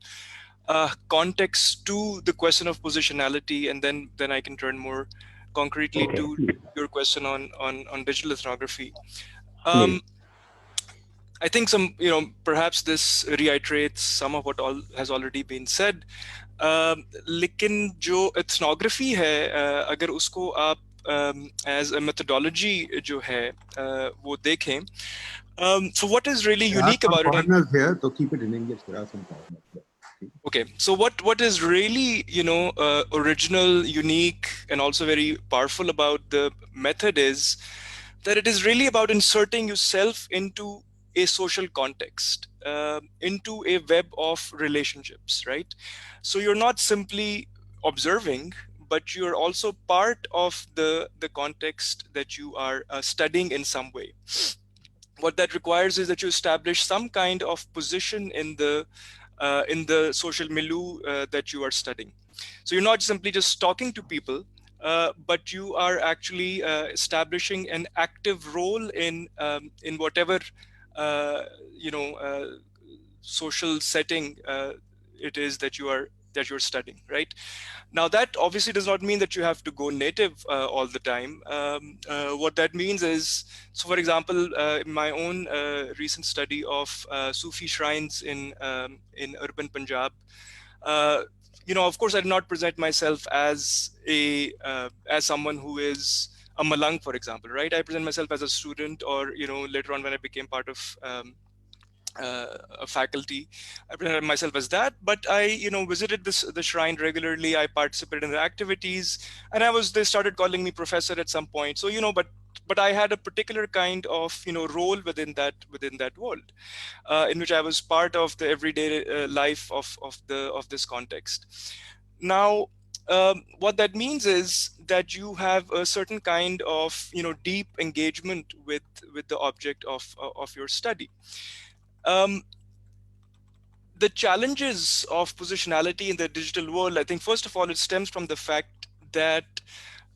context to the question of positionality, and then I can turn more concretely to your question on digital ethnography. I think perhaps this reiterates some of what has already been said. लेकिन जो ethnography है, अगर उसको आप as a methodology जो है वो देखें, so what is really unique about it? Here, so keep it in English. There are some foreigners here. Okay, so what is really original, unique, and also very powerful about the method is that it is really about inserting yourself into a social context, into a web of relationships, right? So you're not simply observing, but you're also part of the context that you are studying in some way. What that requires is that you establish some kind of position in the social milieu that you are studying. So you're not simply just talking to people, but you are actually establishing an active role in whatever social setting it is that you're studying, right? Now that obviously does not mean that you have to go native all the time. What that means is, so for example, in my own recent study of Sufi shrines in urban Punjab, of course I did not present myself as someone who is a Malang, for example, right? I present myself as a student, or later on when I became part of a faculty, I presented myself as that. But I visited the shrine regularly. I participated in the activities, and they started calling me professor at some point. So but I had a particular kind of role within that world, in which I was part of the everyday life of this context. Now, what that means is that you have a certain kind of deep engagement with the object of your study. The challenges of positionality in the digital world, I think first of all, it stems from the fact that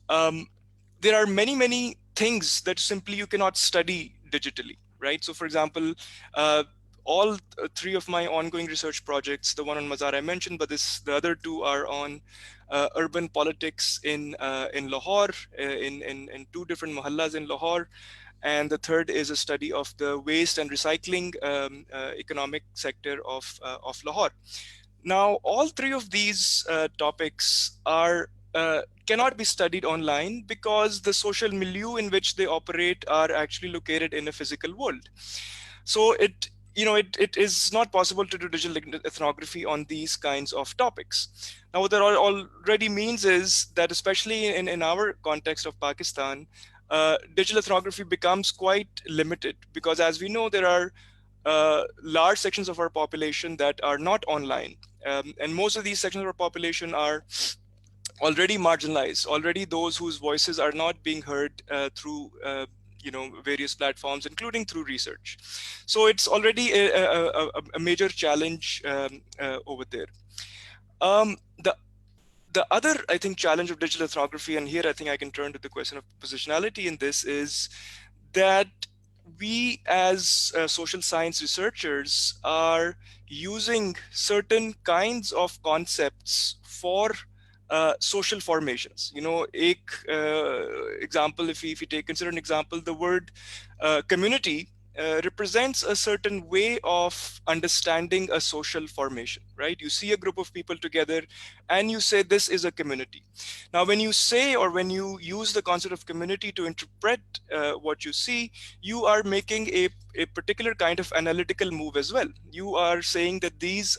there are many things that simply you cannot study digitally, right? So for example, all three of my ongoing research projects, the one on Mazar I mentioned, but the other two are on urban politics in Lahore, in two different mohallas in Lahore. And the third is a study of the waste and recycling economic sector of Lahore. Now, all three of these topics cannot be studied online because the social milieu in which they operate are actually located in a physical world. So it is not possible to do digital ethnography on these kinds of topics. Now, what that already means is that, especially in our context of Pakistan, digital ethnography becomes quite limited, because as we know, there are large sections of our population that are not online. And most of these sections of our population are already marginalized, already those whose voices are not being heard through various platforms, including through research. So it's already a major challenge over there. The other, I think, challenge of digital ethnography, and here I think I can turn to the question of positionality in this, is that we as social science researchers are using certain kinds of concepts for social formations. Example, if we consider an example, the word community represents a certain way of understanding a social formation, right? You see a group of people together and you say this is a community. Now, when you say, or when you use the concept of community to interpret what you see, you are making a particular kind of analytical move as well. You are saying that this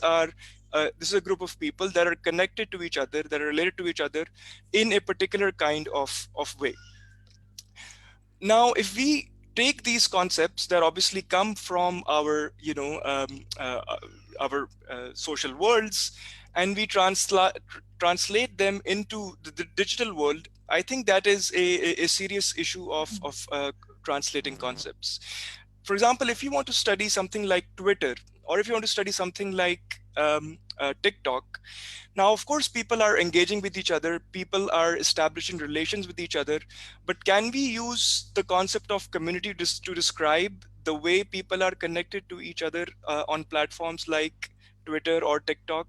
is a group of people that are connected to each other, that are related to each other in a particular kind of way. Now, if we take these concepts that obviously come from our, social worlds, and we translate them into the digital world, I think that is a serious issue of translating concepts. For example, if you want to study something like Twitter, or if you want to study something like TikTok, now, of course, people are engaging with each other, people are establishing relations with each other, but can we use the concept of community to describe the way people are connected to each other on platforms like Twitter or TikTok?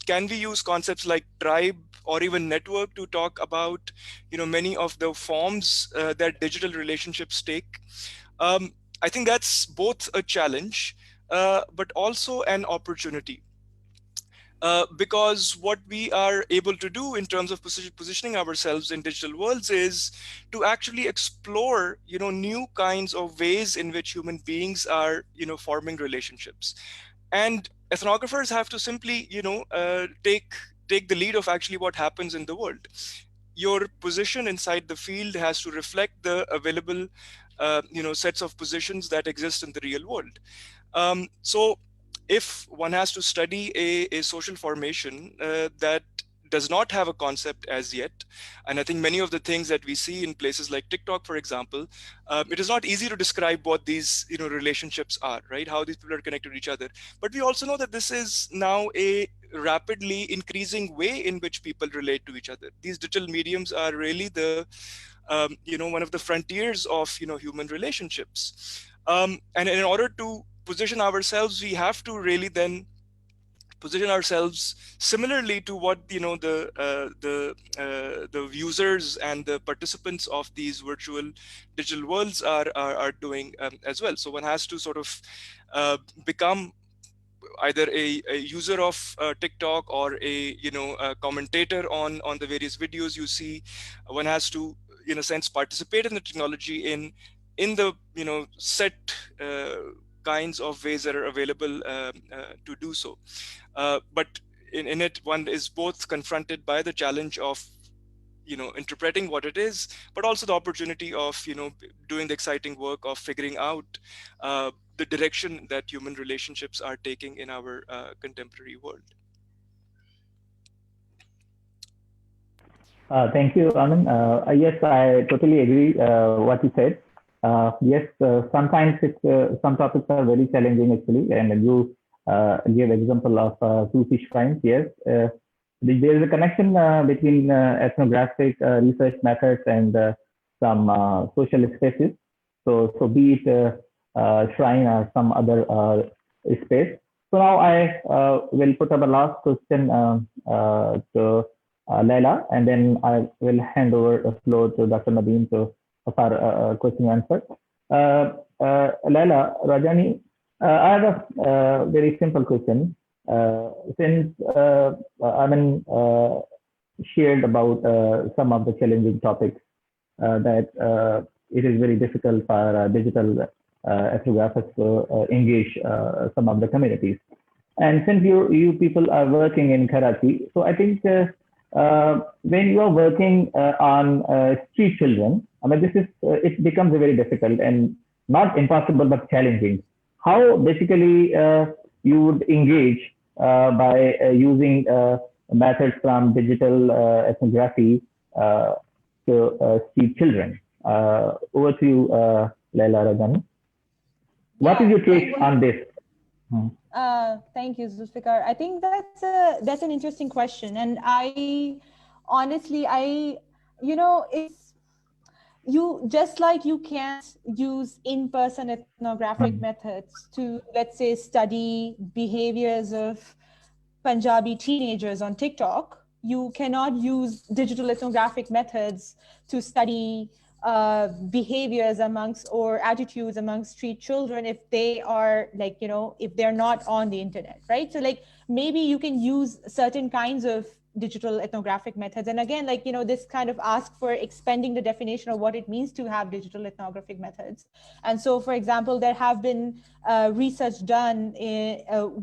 Can we use concepts like tribe or even network to talk about, many of the forms that digital relationships take? I think that's both a challenge, but also an opportunity. Because what we are able to do in terms of positioning ourselves in digital worlds is to actually explore, new kinds of ways in which human beings are, forming relationships. And ethnographers have to simply, take the lead of actually what happens in the world. Your position inside the field has to reflect the available, sets of positions that exist in the real world. So if one has to study a social formation that does not have a concept as yet, and I think many of the things that we see in places like TikTok, for example, it is not easy to describe what these relationships are, right? How these people are connected to each other. But we also know that this is now a rapidly increasing way in which people relate to each other. These digital mediums are really the one of the frontiers of human relationships. And in order to position ourselves, we have to really then position ourselves similarly to what the users and the participants of these virtual digital worlds are doing as well. So one has to sort of become either a user of TikTok or a commentator on the various videos you see. One has to, in a sense, participate in the technology in the set kinds of ways that are available to do so. But in it, one is both confronted by the challenge of interpreting what it is, but also the opportunity of doing the exciting work of figuring out the direction that human relationships are taking in our contemporary world. Thank you, Amin. Yes, I totally agree what you said. Yes, sometimes some topics are very challenging actually, and you give example of two fish finds. Yes, there is a connection between ethnographic research methods and some social spaces. So be it shrine or some other space. So now I will put up a last question to Laila, and then I will hand over the floor to Dr. Nadeem for question and answer. Laila, Rajani, I have a very simple question. Since Amin shared about some of the challenging topics that it is very difficult for digital ethnographers to engage some of the communities. And since you people are working in Karachi, so I think when you are working on street children, I mean, it becomes very difficult and not impossible, but challenging. How basically you would engage by using methods from digital ethnography to street children? Over to you, Laila Rajani. What is your take on this? Thank you, Zulfikar. I think that's an interesting question, and I honestly, it's just like you can't use in-person ethnographic methods to, let's say, study behaviors of Punjabi teenagers on TikTok. You cannot use digital ethnographic methods to study behaviors amongst or attitudes amongst street children if they are if they're not on the internet, right? So maybe you can use certain kinds of digital ethnographic methods. And again, like, this kind of asks for expanding the definition of what it means to have digital ethnographic methods. And so, for example, there have been research done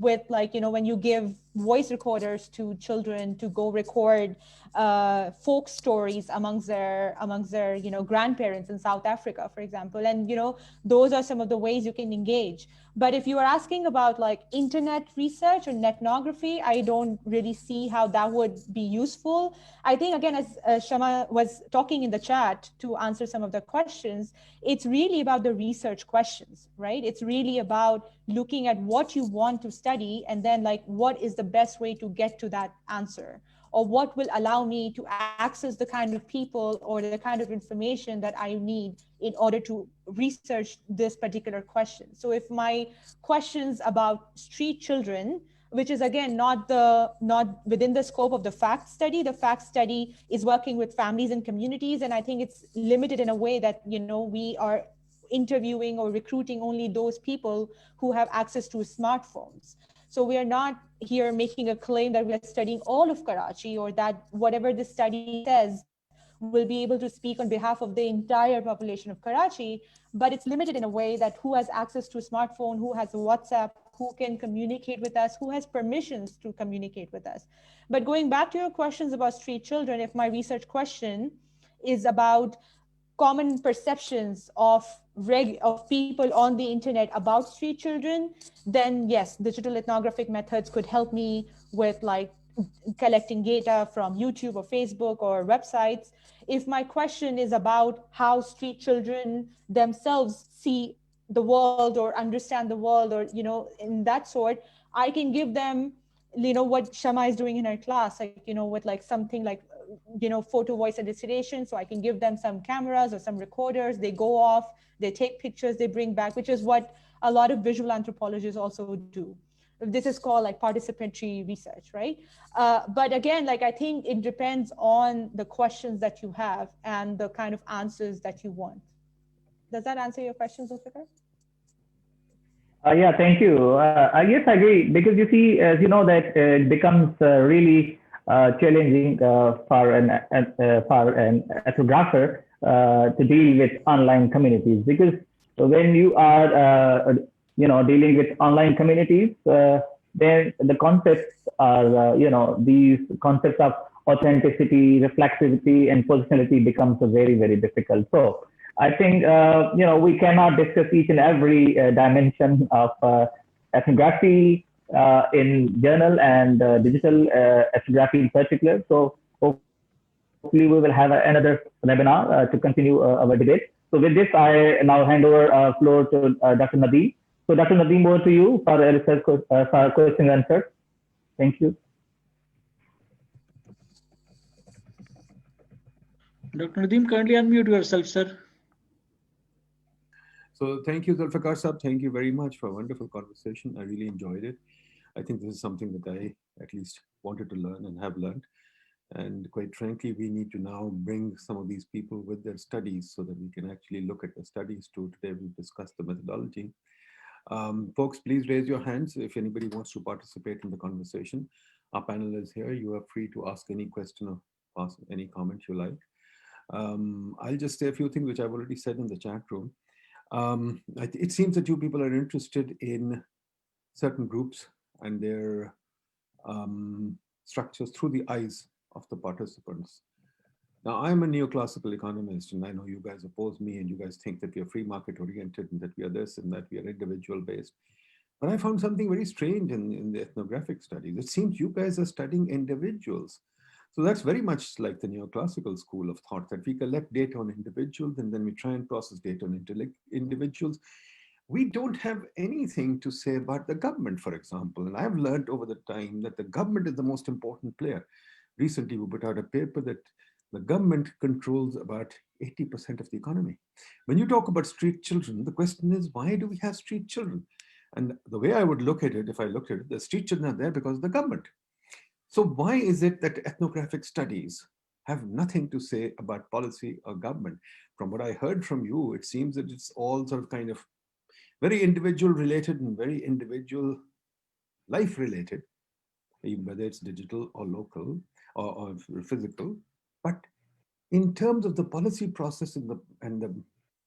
with, like, when you give voice recorders to children to go record folk stories amongst their grandparents in South Africa, for example. And those are some of the ways you can engage. But if you are asking about like internet research or ethnography, I don't really see how that would be useful. I think, again, as Shama was talking in the chat to answer some of the questions, it's really about the research questions, right? It's really about looking at what you want to study and then like what is the best way to get to that answer, or what will allow me to access the kind of people or the kind of information that I need in order to research this particular question. So if my questions about street children, which is again not within the scope of the fact study is working with families and communities, and I think it's limited in a way that we are interviewing or recruiting only those people who have access to smartphones. So we are not here making a claim that we are studying all of Karachi, or that whatever the study says will be able to speak on behalf of the entire population of Karachi, but it's limited in a way that who has access to a smartphone, who has WhatsApp, who can communicate with us, who has permissions to communicate with us. But going back to your questions about street children, if my research question is about common perceptions of people on the internet about street children, then yes, digital ethnographic methods could help me with like collecting data from YouTube or Facebook or websites. If my question is about how street children themselves see the world or understand the world, or in that sort, I can give them what Shama is doing in her class, like with like something like photo voice elucidation. So I can give them some cameras or some recorders, they go off, they take pictures, they bring back, which is what a lot of visual anthropologists also do. This is called like participatory research, right? But again, like I think it depends on the questions that you have and the kind of answers that you want. Does that answer your question, Zulfikar? Yeah, thank you. Yes, I agree, because you see, as you know, that it becomes really challenging for an ethnographer to deal with online communities, because when you are dealing with online communities, then the concepts are these concepts of authenticity, reflexivity, and positionality becomes very, very difficult. So I think we cannot discuss each and every dimension of ethnography in journal and digital ethnography in particular. So hopefully we will have another webinar to continue our debate. So with this, I now hand over floor to Dr. Nadeem. So Dr. Nadeem, over to you for a research question and answer. Thank you. Dr. Nadeem, kindly unmute yourself, sir. So thank you, Zulfikar Sahab. Thank you very much for a wonderful conversation. I really enjoyed it. I think this is something that I at least wanted to learn and have learned. And quite frankly, we need to now bring some of these people with their studies so that we can actually look at the studies too. Today we've discussed the methodology. Folks, please raise your hands if anybody wants to participate in the conversation. Our panel is here. You are free to ask any question or ask any comment you like. I'll just say a few things which I've already said in the chat room. It seems that you people are interested in certain groups and their structures through the eyes of the participants. Now, I'm a neoclassical economist, and I know you guys oppose me, and you guys think that we are free market oriented and that we are this and that we are individual based. But I found something very strange in the ethnographic studies. It seems you guys are studying individuals. So that's very much like the neoclassical school of thought, that we collect data on individuals and then we try and process data on individuals. We don't have anything to say about the government, for example. And I've learned over the time that the government is the most important player. Recently, we put out a paper that the government controls about 80% of the economy. When you talk about street children, the question is, why do we have street children? And the way I would look at it, if I looked at it, the street children are there because of the government. So why is it that ethnographic studies have nothing to say about policy or government? From what I heard from you, it seems that it's all sort of kind of very individual related and very individual life related, whether it's digital or local. or physical. But in terms of the policy process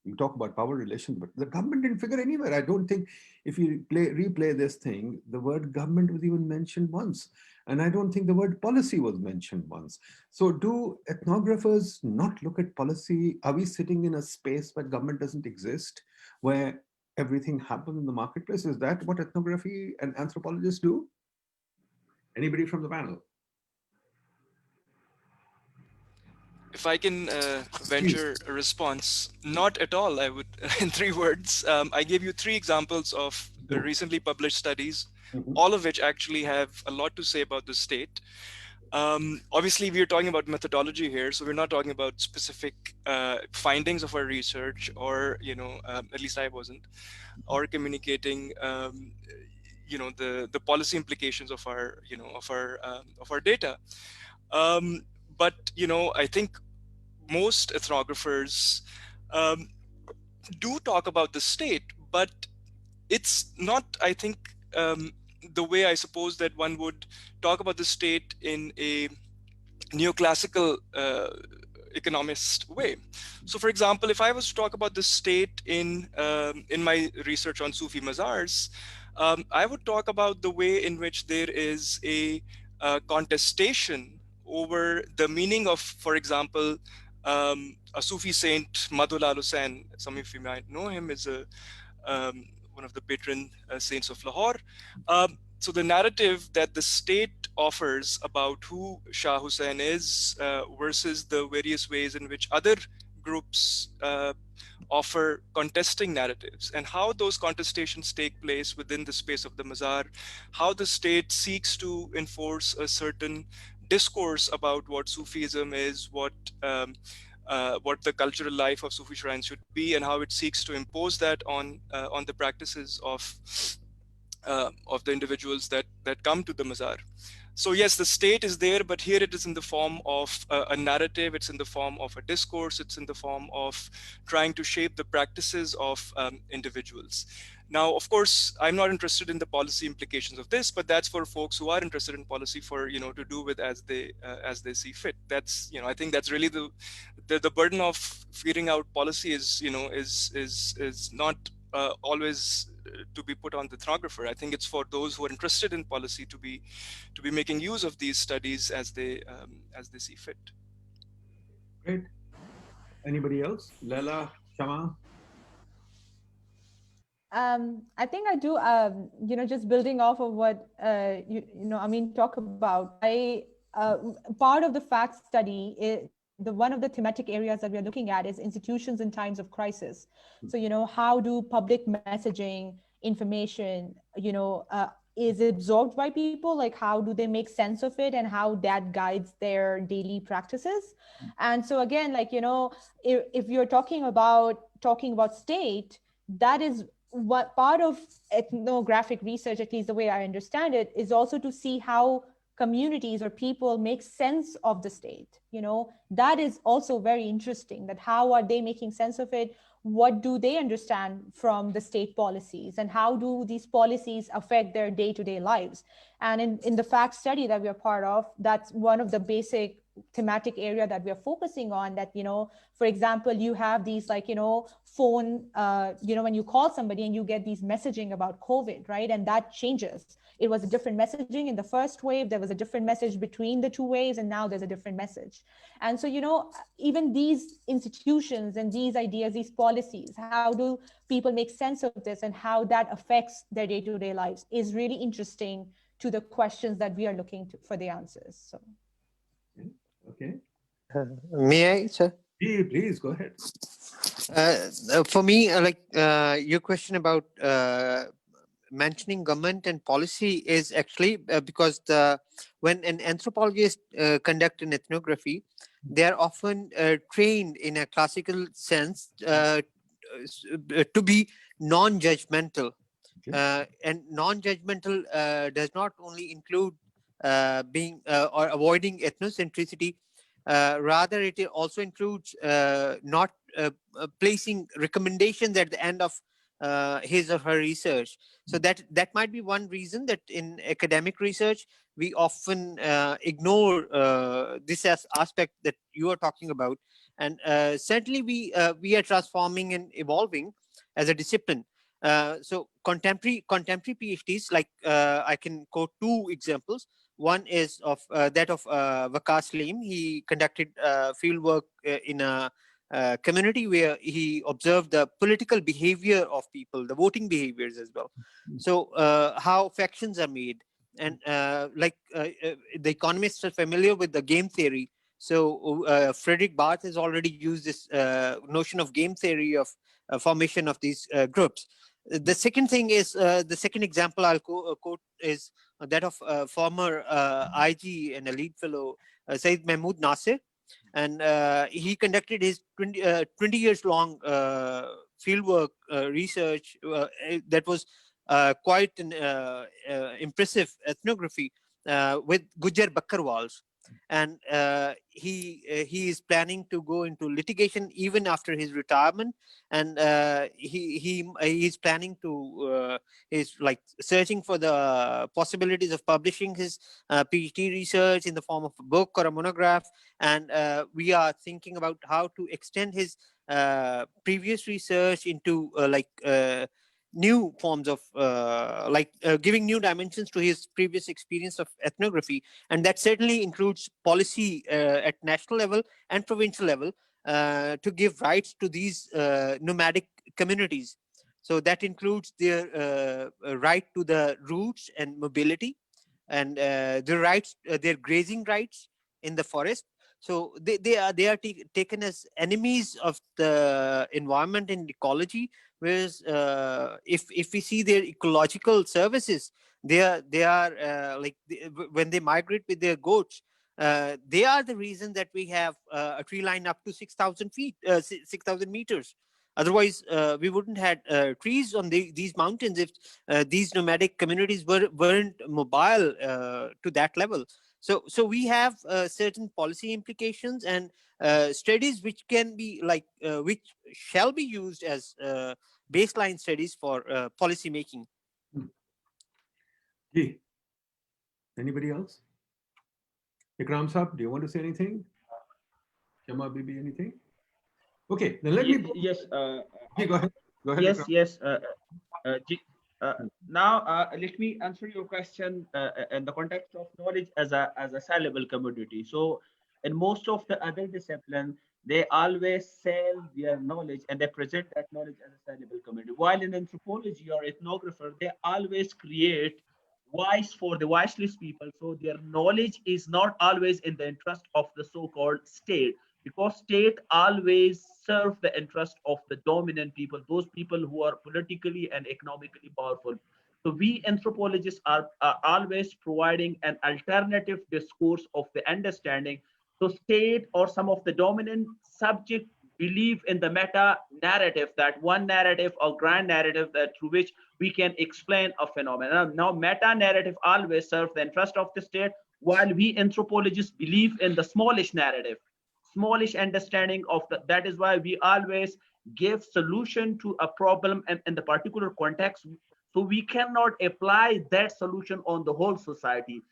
you talk about power relations, but the government didn't figure anywhere. I don't think if you replay this thing, the word government was even mentioned once. And I don't think the word policy was mentioned once. So do ethnographers not look at policy? Are we sitting in a space where government doesn't exist, where everything happens in the marketplace? Is that what ethnography and anthropologists do? Anybody from the panel? If I can venture a response, not at all, I would, in 3 words. I gave you 3 examples of recently published studies, all of which actually have a lot to say about the state. Obviously, we're talking about methodology here, so we're not talking about specific findings of our research, or, at least I wasn't, or communicating, the policy implications of our, of our data. But, I think most ethnographers do talk about the state, but it's not, I think, the way I suppose that one would talk about the state in a neoclassical economist way. So, for example, if I was to talk about the state in my research on Sufi mazars, I would talk about the way in which there is a contestation over the meaning of, for example, a Sufi saint, Madhulal Hussain. Some of you might know him, is one of the patron saints of Lahore. So the narrative that the state offers about who Shah Hussain is versus the various ways in which other groups offer contesting narratives, and how those contestations take place within the space of the mazar, how the state seeks to enforce a certain discourse about what Sufism is, what the cultural life of Sufi shrines should be, and how it seeks to impose that on the practices of the individuals that come to the mazar. So yes, the state is there, but here it is in the form of a narrative, it's in the form of a discourse, it's in the form of trying to shape the practices of individuals. Now, of course, I'm not interested in the policy implications of this, but that's for folks who are interested in policy, for to do with as they see fit. That's I think that's really the burden of figuring out policy is is not always to be put on the ethnographer. I think it's for those who are interested in policy to be making use of these studies as they see fit. Great. Anybody else? Lela, Shama? I think I do, just building off of what, Amin talked about. Part of the fact study, one of the thematic areas that we are looking at is institutions in times of crisis. So, how do public messaging, information, is absorbed by people? Like, how do they make sense of it, and how that guides their daily practices? And so again, like, if you're talking about state, that is what part of ethnographic research, at least the way I understand it, is also to see how communities or people make sense of the state. That is also very interesting, that how are they making sense of it? What do they understand from the state policies, and how do these policies affect their day-to-day lives? And in the fact study that we are part of, that's one of the basic thematic area that we are focusing on, that for example, you have these phone when you call somebody and you get these messaging about COVID, right? And that changes. It was a different messaging in the first wave, there was a different message between the 2 waves, and now there's a different message. And so even these institutions and these ideas, these policies, how do people make sense of this, and how that affects their day-to-day lives, is really interesting to the questions that we are looking for the answers. So Okay. May I, sir? Please go ahead. For me, your question about mentioning government and policy is actually because when an anthropologist conduct an ethnography, they are often trained in a classical sense to be non-judgmental. And non-judgmental does not only include being or avoiding ethnocentricity, rather it also includes not placing recommendations at the end of his or her research. So that might be one reason that in academic research we often ignore this aspect that you are talking about. And certainly we are transforming and evolving as a discipline. So contemporary PhDs, like I can quote two examples. One is of that of Waqas Salim. He conducted field work in a community where he observed the political behavior of people, the voting behaviors as well. So how factions are made, and the economists are familiar with the game theory. So Frederick Barth has already used this notion of game theory of formation of these groups. The second thing is the second example I'll quote is that of former IG and elite fellow Said Mahmood Nasir. And he conducted his 20 years long fieldwork research that was quite an impressive ethnography with Gujar Bakkarwals. And he is planning to go into litigation even after his retirement, and he's planning to he's like searching for the possibilities of publishing his PhD research in the form of a book or a monograph. And we are thinking about how to extend his previous research into new forms of giving new dimensions to his previous experience of ethnography. And that certainly includes policy at national level and provincial level to give rights to these nomadic communities. So that includes their right to the roots and mobility, and their rights, their grazing rights in the forest. So they are taken as enemies of the environment and ecology. Whereas if we see their ecological services, they are when they migrate with their goats, they are the reason that we have a tree line up to 6,000 feet, 6,000 meters. Otherwise, we wouldn't have trees on these mountains if these nomadic communities weren't mobile to that level. So we have certain policy implications and studies which can be which shall be used as baseline studies for policy making. Anybody else? Ikram Saab, do you want to say anything? Shama Bibi, anything? Okay, then let me. Yes. Go ahead. Go ahead. Yes. Ikram. Yes. Now, let me answer your question in the context of knowledge as a sellable commodity. So, in most of the other disciplines, they always sell their knowledge and they present that knowledge as a sellable commodity. While in anthropology or ethnographer, they always create voice for the voiceless people. So their knowledge is not always in the interest of the so-called state, because state always serve the interest of the dominant people, those people who are politically and economically powerful. So we anthropologists are always providing an alternative discourse of the understanding. So state or some of the dominant subject believe in the meta narrative, that one narrative or grand narrative that through which we can explain a phenomenon. Now meta narrative always serves the interest of the state, while we anthropologists believe in the smallish narrative, smallish understanding of that is why we always give solution to a problem and in the particular context. So we cannot apply that solution on the whole society.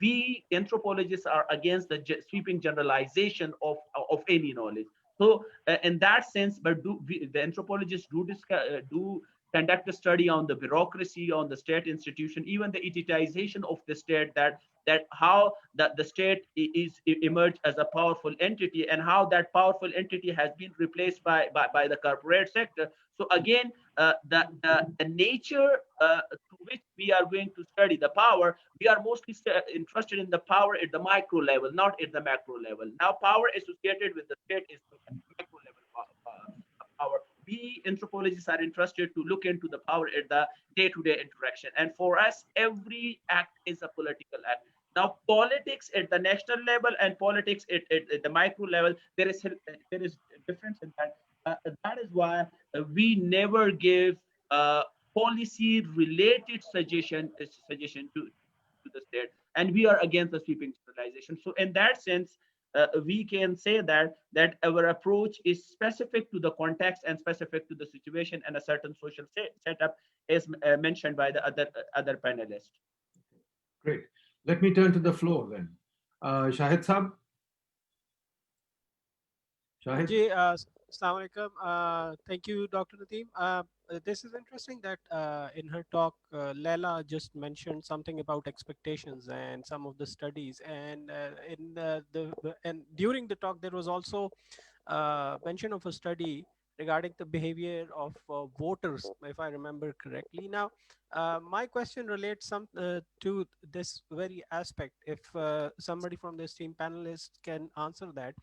We anthropologists are against the sweeping generalization of any knowledge. So in that sense, but the anthropologists do conduct a study on the bureaucracy, on the state institution, even the elitization of the state, that how the state is emerged as a powerful entity and how that powerful entity has been replaced by the corporate sector. So again, the nature to which we are going to study the power, we are mostly interested in the power at the micro level, not at the macro level. Now, power associated with the state is the micro level power. We anthropologists are interested to look into the power at the day-to-day interaction. And for us, every act is a political act. Now, politics at the national level and politics at the micro level, there is a difference in that. That is why we never give policy-related suggestion to the state, and we are against the sweeping generalization. So, in that sense, we can say that our approach is specific to the context and specific to the situation and a certain social setup, as mentioned by the other panelists. Great. Let me turn to the floor then. Shahid Saab. Shahid. Ji, Assalamu alaikum. Thank you, Dr. Nadeem. This is interesting that in her talk, Leila just mentioned something about expectations and some of the studies. And during the talk, there was also mention of a study regarding the behavior of voters, if I remember correctly. Now, my question relates to this very aspect. If somebody from this team panelist can answer that.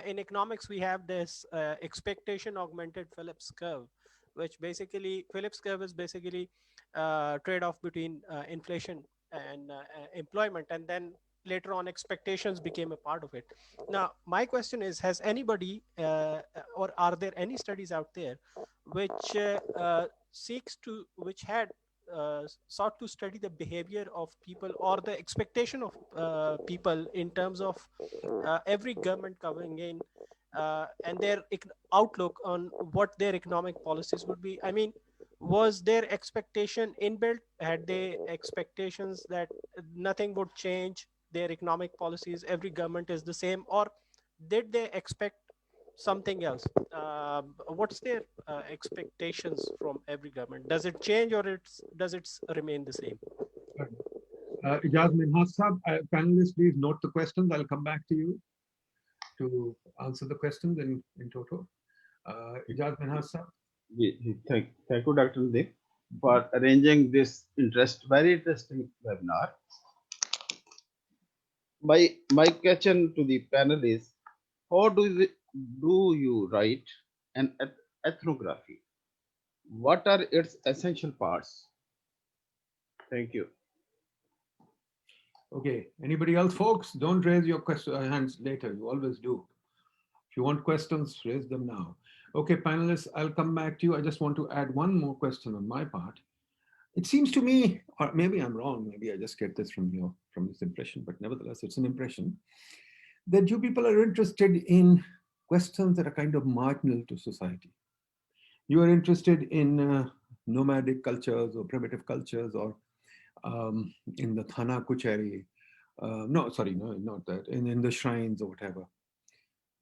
In economics, we have this expectation augmented Phillips curve, which basically, Phillips curve is basically trade-off between inflation and employment, and then later on expectations became a part of it. Now, my question is, has anybody or are there any studies out there which had sought to study the behavior of people or the expectation of people in terms of every government coming in and their outlook on what their economic policies would be? I mean, was their expectation inbuilt? Had they expectations that nothing would change their economic policies, every government is the same, or did they expect something else? What's their expectations from every government? Does it change or does it remain the same? Ijaz Minhas Saab, panelists, please note the questions. I'll come back to you to answer the questions in total. Ijaz Minhas Saab. Thank you, Dr. Nadeem, for arranging this very interesting webinar. My question to the panel is, how do you write an ethnography? What are its essential parts? Thank you. Okay, anybody else, folks? Don't raise your hands later. You always do. If you want questions, raise them now. Okay, panelists, I'll come back to you. I just want to add one more question on my part. It seems to me, or maybe I'm wrong, maybe I just get this from this impression, but nevertheless, it's an impression that you people are interested in questions that are kind of marginal to society. You are interested in nomadic cultures or primitive cultures, or in the Thana Kuchari, not that, in the shrines or whatever.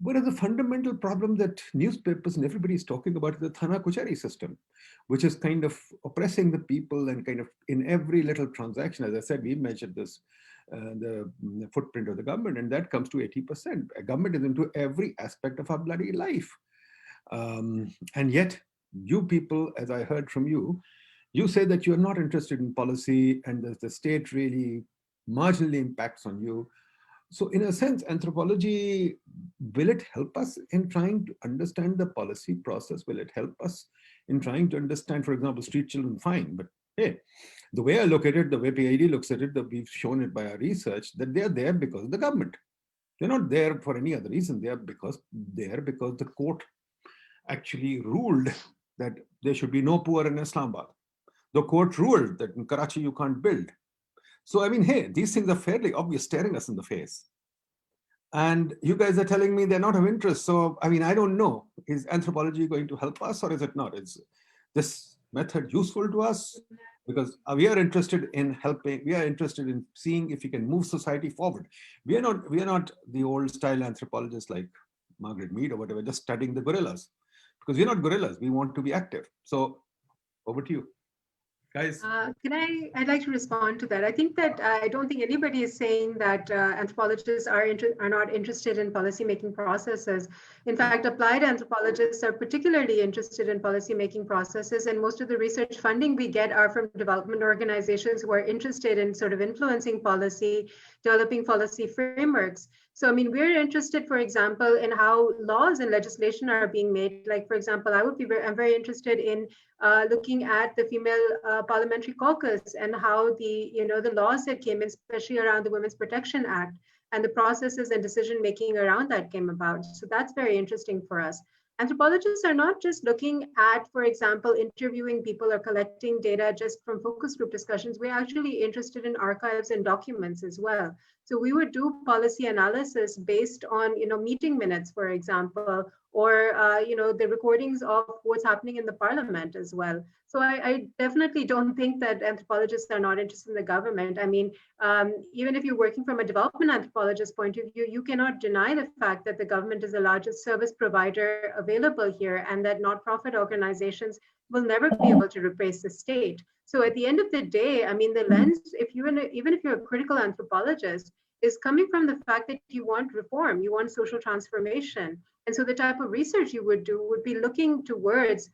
Whereas the fundamental problem that newspapers and everybody is talking about is the Thana Kuchari system, which is kind of oppressing the people and kind of in every little transaction. As I said, we measured this, the footprint of the government, and that comes to 80%. A government is into every aspect of our bloody life. And yet, you people, as I heard from you, you say that you're not interested in policy and the state really marginally impacts on you. So in a sense, anthropology, will it help us in trying to understand the policy process? Will it help us in trying to understand, for example, street children, fine, but hey, the way I look at it, the way PID looks at it, that we've shown it by our research, that they're there because of the government. They're not there for any other reason. They're because the court actually ruled that there should be no poor in Islamabad. The court ruled that in Karachi you can't build. So, I mean, hey, these things are fairly obvious, staring us in the face. And you guys are telling me they're not of interest. So, I mean, I don't know. Is anthropology going to help us or is it not? Is this method useful to us? Because we are interested in helping, we are interested in seeing if we can move society forward. We are not the old style anthropologists like Margaret Mead or whatever, just studying the gorillas. Because we're not gorillas, we want to be active. So, over to you. Guys. I'd like to respond to that. I think that I don't think anybody is saying that anthropologists are not interested in policymaking processes. In fact, applied anthropologists are particularly interested in policymaking processes, and most of the research funding we get are from development organizations who are interested in sort of influencing policy, developing policy frameworks. So, I mean, we're interested, for example, in how laws and legislation are being made. Like, for example, I'm very interested in looking at the female parliamentary caucus and how the laws that came in, especially around the Women's Protection Act, and the processes and decision making around that came about. So that's very interesting for us. Anthropologists are not just looking at, for example, interviewing people or collecting data just from focus group discussions. We're actually interested in archives and documents as well. So we would do policy analysis based on, meeting minutes, for example, or, the recordings of what's happening in the parliament as well. So I definitely don't think that anthropologists are not interested in the government. I mean, even if you're working from a development anthropologist point of view, you cannot deny the fact that the government is the largest service provider available here, and that not-profit organizations will never be able to replace the state. So at the end of the day, I mean, the lens, even if you're a critical anthropologist, is coming from the fact that you want reform, you want social transformation. And so the type of research you would do would be looking towards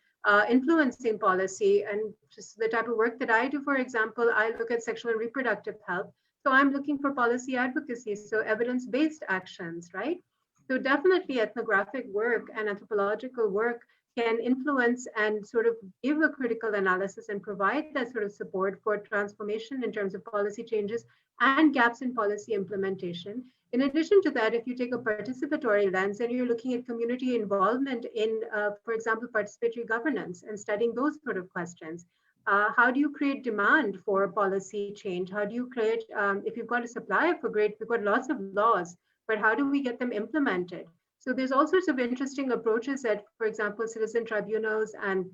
influencing policy. And just the type of work that I do, for example, I look at sexual and reproductive health. So I'm looking for policy advocacy, so evidence-based actions, right? So definitely ethnographic work and anthropological work can influence and sort of give a critical analysis and provide that sort of support for transformation in terms of policy changes and gaps in policy implementation. In addition to that, if you take a participatory lens and you're looking at community involvement in, for example, participatory governance and studying those sort of questions, how do you create demand for policy change? How do you create, if you've got a supplier for great, we've got lots of laws, but how do we get them implemented? So there's all sorts of interesting approaches that, for example, citizen tribunals and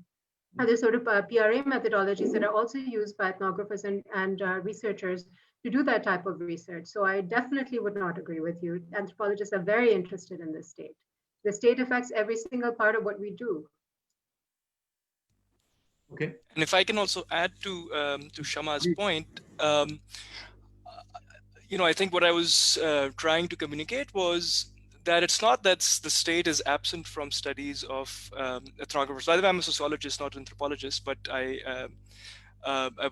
other sort of PRA methodologies that are also used by ethnographers and researchers to do that type of research. So I definitely would not agree with you. Anthropologists are very interested in the state. The state affects every single part of what we do. Okay. And if I can also add to Shama's point, I think what I was trying to communicate was that it's not that the state is absent from studies of ethnographers. By the way, I'm a sociologist, not an anthropologist, but I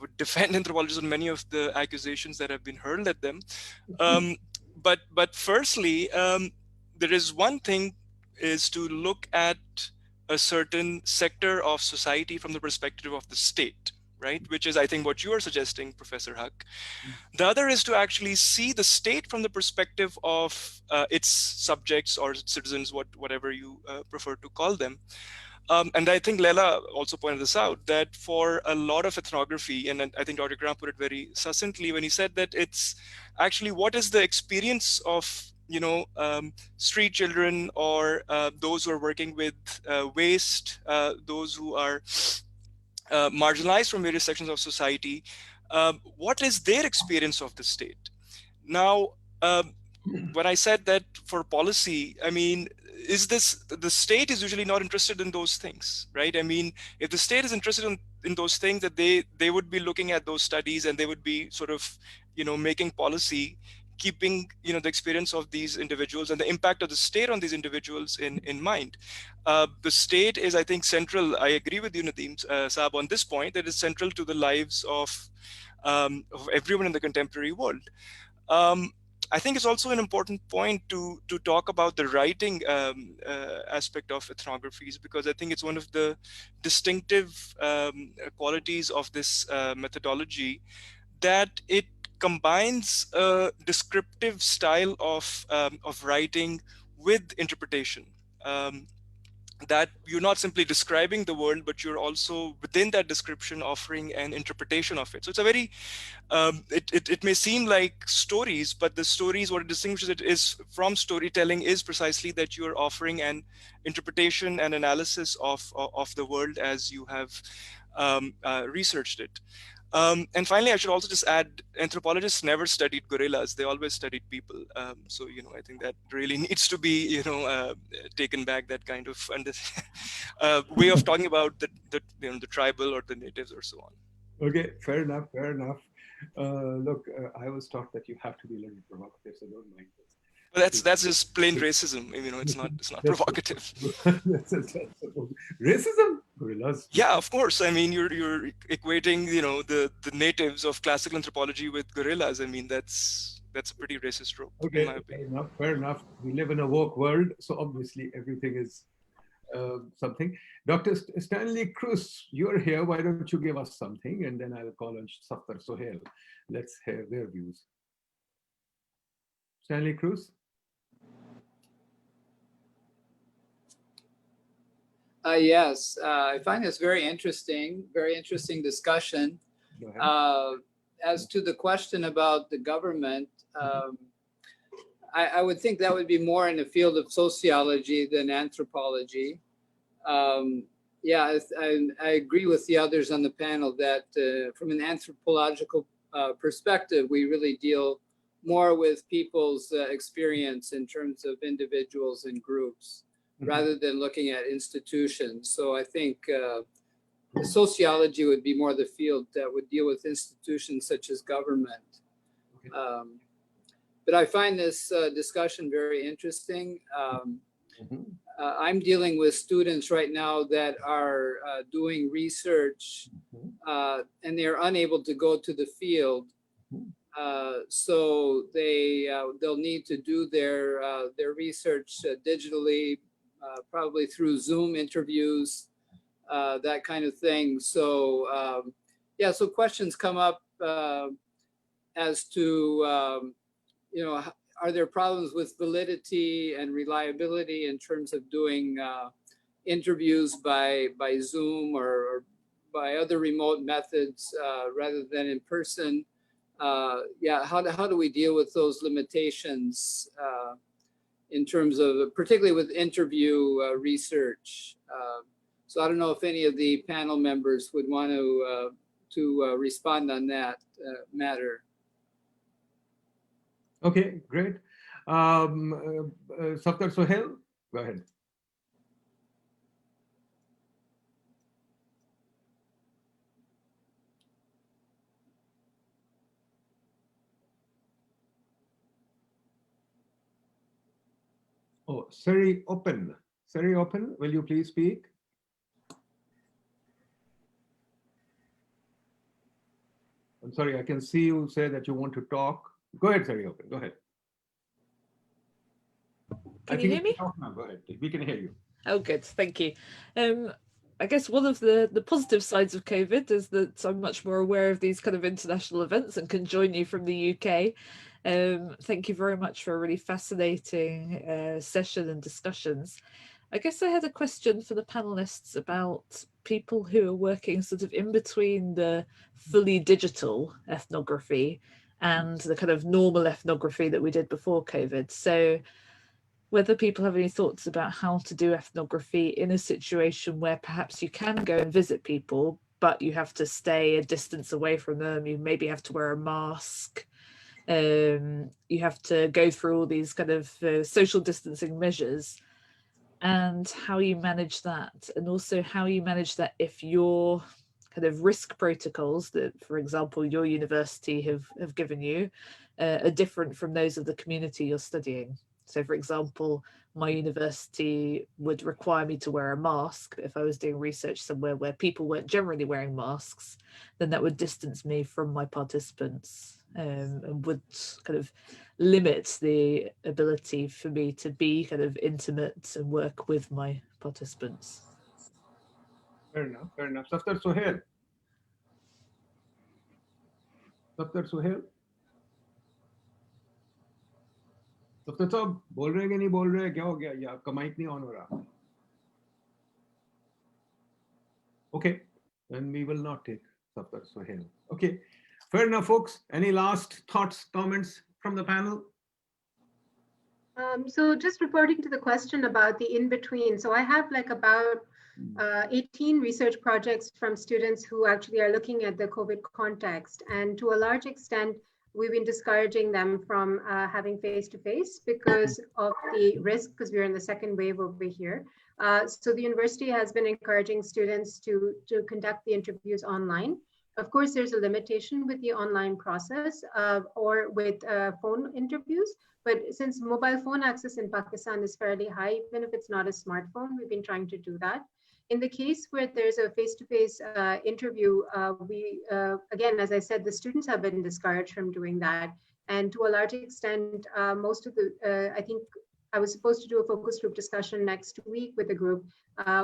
would defend anthropologists on many of the accusations that have been hurled at them. But firstly, there is one thing is to look at a certain sector of society from the perspective of the state, right? Which is, I think, what you are suggesting, Professor Huck. The other is to actually see the state from the perspective of its subjects or citizens, whatever you prefer to call them. And I think Leila also pointed this out, that for a lot of ethnography, and I think Dr. Graham put it very succinctly when he said that it's actually what is the experience of street children or those who are working with waste, those who are marginalized from various sections of society, what is their experience of the state? Now, when I said that for policy, I mean, the state is usually not interested in those things, right? I mean, if the state is interested in those things, that they would be looking at those studies and they would be sort of, making policy, keeping, the experience of these individuals and the impact of the state on these individuals in mind. The state is, I think, central. I agree with you, Nadeem Saab, on this point, that is central to the lives of everyone in the contemporary world. I think it's also an important point to talk about the writing aspect of ethnographies, because I think it's one of the distinctive qualities of this methodology, that it combines a descriptive style of writing with interpretation. That you're not simply describing the world, but you're also within that description offering an interpretation of it. So it's a very, it may seem like stories, but the stories, what distinguishes it is from storytelling is precisely that you're offering an interpretation and analysis of the world as you have researched it. And finally, I should also just add, anthropologists never studied gorillas; they always studied people. So, I think that really needs to be, taken back. That kind of way of talking about the tribal or the natives or so on. Okay, fair enough. Fair enough. Look, I was taught that you have to be a little provocative, so don't mind this. But that's just plain racism. It's not provocative. Racism? Gorillas? Yeah, of course. I mean, you're equating, the natives of classical anthropology with gorillas. I mean, that's a pretty racist trope, okay, in my opinion. Fair enough. We live in a woke world, so obviously everything is something. Dr. Stanley Cruz, you're here. Why don't you give us something, and then I'll call on Safar Sohail. Let's hear their views. Stanley Cruz. Yes, I find this very interesting discussion. As to the question about the government, I would think that would be more in the field of sociology than anthropology. Yeah, I agree with the others on the panel that from an anthropological perspective, we really deal more with people's experience in terms of individuals and groups, rather than looking at institutions. So I think sociology would be more the field that would deal with institutions such as government. But I find this discussion very interesting. I'm dealing with students right now that are doing research and they're unable to go to the field. So they'll need to do their research digitally, probably through Zoom interviews, that kind of thing. So yeah, so questions come up as to are there problems with validity and reliability in terms of doing interviews by Zoom or by other remote methods rather than in person? Yeah, how do we deal with those limitations in terms of, particularly with interview research? So I don't know if any of the panel members would want to respond on that matter. Okay, great. Safdar Sohail, go ahead. Oh, Seri Open. Seri Open, will you please speak? I'm sorry, I can see you say that you want to talk. Go ahead, Seri Open, go ahead. Can you hear me? Go ahead, we can hear you. Oh, good, thank you. I guess one of the positive sides of COVID is that I'm much more aware of these kind of international events and can join you from the UK. Thank you very much for a really fascinating session and discussions. I guess I had a question for the panelists about people who are working sort of in between the fully digital ethnography and the kind of normal ethnography that we did before COVID. So whether people have any thoughts about how to do ethnography in a situation where perhaps you can go and visit people, but you have to stay a distance away from them. You maybe have to wear a mask. You have to go through all these kind of social distancing measures, and how you manage that, and also how you manage that if your kind of risk protocols that, for example, your university have given you are different from those of the community you're studying. So, for example, my university would require me to wear a mask. If I was doing research somewhere where people weren't generally wearing masks, then that would distance me from my participants and would kind of limit the ability for me to be kind of intimate and work with my participants. Fair enough, fair enough. Safdar Sohail. Safdar Sohail. Safdar साहब बोल रहे हैं कि नहीं बोल रहे हैं, क्या हो गया, ये आपका माइक नहीं ऑन हो रहा. Okay, then we will not take Safdar Sohail. Okay, fair enough, folks. Any last thoughts, comments from the panel? So just reporting to the question about the in-between. So I have like about 18 research projects from students who actually are looking at the COVID context. And to a large extent, we've been discouraging them from having face-to-face because of the risk, because we're in the second wave over here. So the university has been encouraging students to conduct the interviews online. Of course, there's a limitation with the online process or with phone interviews. But since mobile phone access in Pakistan is fairly high, even if it's not a smartphone, we've been trying to do that. In the case where there's a face-to-face interview, again, as I said, the students have been discouraged from doing that. And to a large extent, most of the, I think I was supposed to do a focus group discussion next week with the group,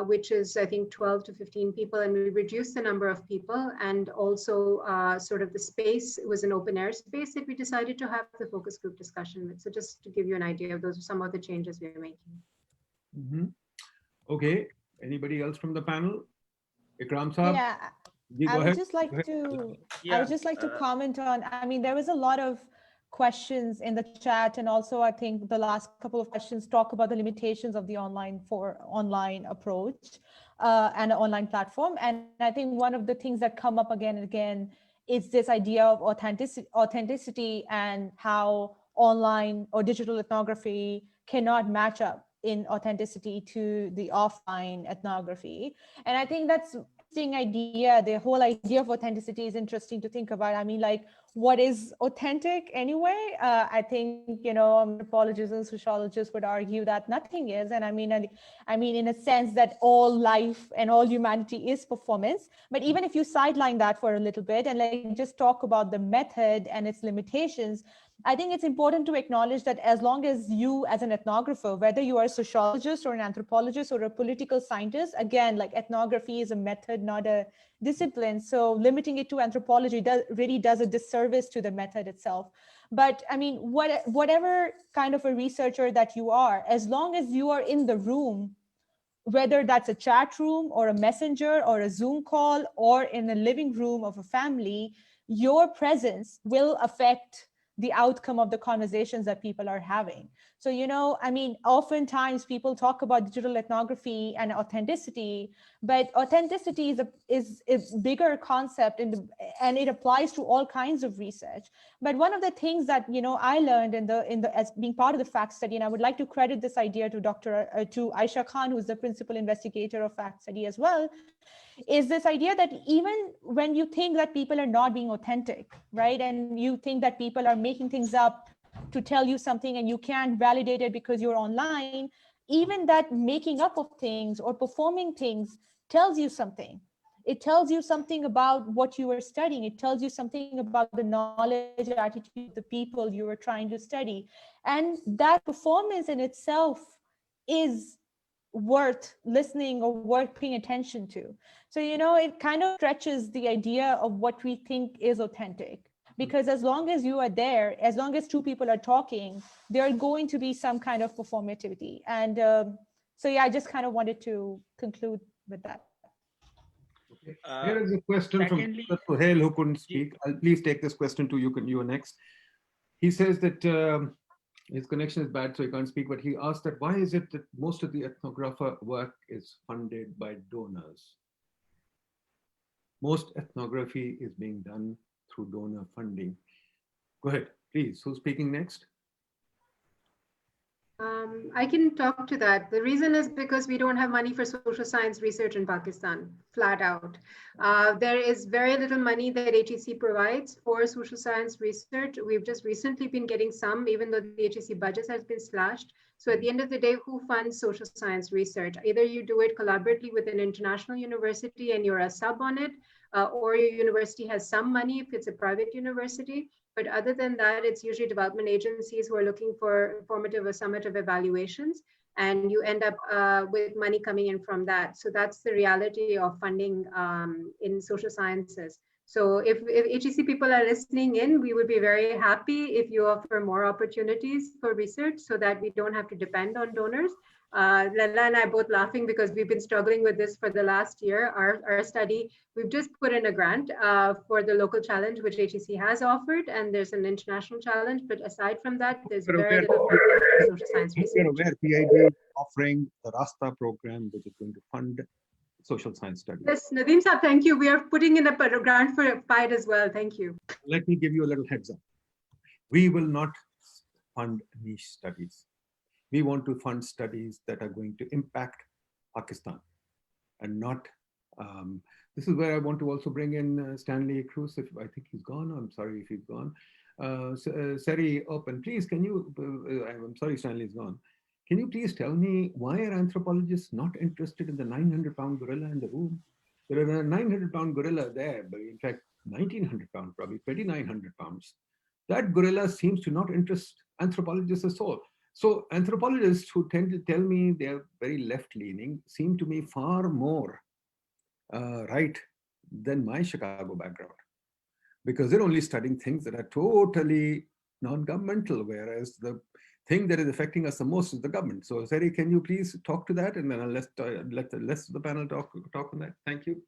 which is, I think, 12 to 15 people. And we reduced the number of people, and also sort of the space, it was an open air space that we decided to have the focus group discussion with. So just to give you an idea, those are some of the changes we're making. Mm-hmm. Okay. Anybody else from the panel? Ikram Saab? Yeah, Go I would ahead. just like to, I Yeah, would just like to comment on, I mean, there was a lot of questions in the chat, and also I think the last couple of questions talk about the limitations of the online approach and an online platform. And I think one of the things that come up again and again is this idea of authenticity and how online or digital ethnography cannot match up in authenticity to the offline ethnography. And I think that's an interesting idea. The whole idea of authenticity is interesting to think about. I mean, like, what is authentic anyway? I think, you know, anthropologists and sociologists would argue that nothing is. And I mean, in a sense that all life and all humanity is performance. But even if you sideline that for a little bit and like just talk about the method and its limitations, I think it's important to acknowledge that as long as you as an ethnographer, whether you are a sociologist or an anthropologist or a political scientist, again, like ethnography is a method, not a discipline. So limiting it to anthropology really does a disservice to the method itself. But I mean, whatever kind of a researcher that you are, as long as you are in the room, whether that's a chat room or a messenger or a Zoom call or in the living room of a family, your presence will affect the outcome of the conversations that people are having. So, you know, I mean, oftentimes people talk about digital ethnography and authenticity, but authenticity is a bigger concept and it applies to all kinds of research. But one of the things that, you know, I learned as being part of the fact study, and I would like to credit this idea to to Aisha Khan, who's the principal investigator of fact study as well, is this idea that even when you think that people are not being authentic, right? And you think that people are making things up to tell you something and you can't validate it because you're online, even that making up of things or performing things tells you something. It tells you something about what you were studying. It tells you something about the knowledge, attitude of the people you were trying to study. And that performance in itself is worth listening or worth paying attention to. So, you know, it kind of stretches the idea of what we think is authentic. Because as long as you are there, as long as two people are talking, there are going to be some kind of performativity. And so, yeah, I just kind of wanted to conclude with that. Here is a question secondly, from Suhail, who couldn't speak. I'll please take this question to you. You are next. He says that his connection is bad, so he can't speak, but he asked that why is it that most of the ethnographer work is funded by donors? Most ethnography is being done through donor funding. Go ahead, please. Who's speaking next? I can talk to that. The reason is because we don't have money for social science research in Pakistan, flat out. There is very little money that HEC provides for social science research. We've just recently been getting some, even though the HEC budget has been slashed. So at the end of the day, who funds social science research? Either you do it collaboratively with an international university and you're a sub on it, or your university has some money if it's a private university. But other than that, it's usually development agencies who are looking for formative or summative evaluations, and you end up with money coming in from that. So that's the reality of funding in social sciences. So if HEC people are listening in, we would be very happy if you offer more opportunities for research so that we don't have to depend on donors. Lala and I both laughing because we've been struggling with this for the last year. Our study, we've just put in a grant for the local challenge, which HEC has offered, and there's an international challenge. But aside from that, there's very little funding for social science research. Where PID is offering the Rasta program, which is going to fund social science studies. Yes, Nadeem Saab, thank you. We are putting in a grant for PIDE as well. Thank you. Let me give you a little heads up. We will not fund niche studies. We want to fund studies that are going to impact Pakistan and not, this is where I want to also bring in Stanley Cruz. I think he's gone. I'm sorry if he's gone. Seri Open, please, can you, I'm sorry Stanley's gone. Can you please tell me why are anthropologists not interested in the 900-pound gorilla in the room? There are a 900-pound gorilla there, but in fact, 1,900 pounds, probably 2,900 pounds. That gorilla seems to not interest anthropologists at all. So anthropologists who tend to tell me they're very left-leaning seem to me far more right than my Chicago background, because they're only studying things that are totally non-governmental, whereas the thing that is affecting us the most is the government. So Sari, can you please talk to that, and then I'll let the rest of the panel talk on that. Thank you.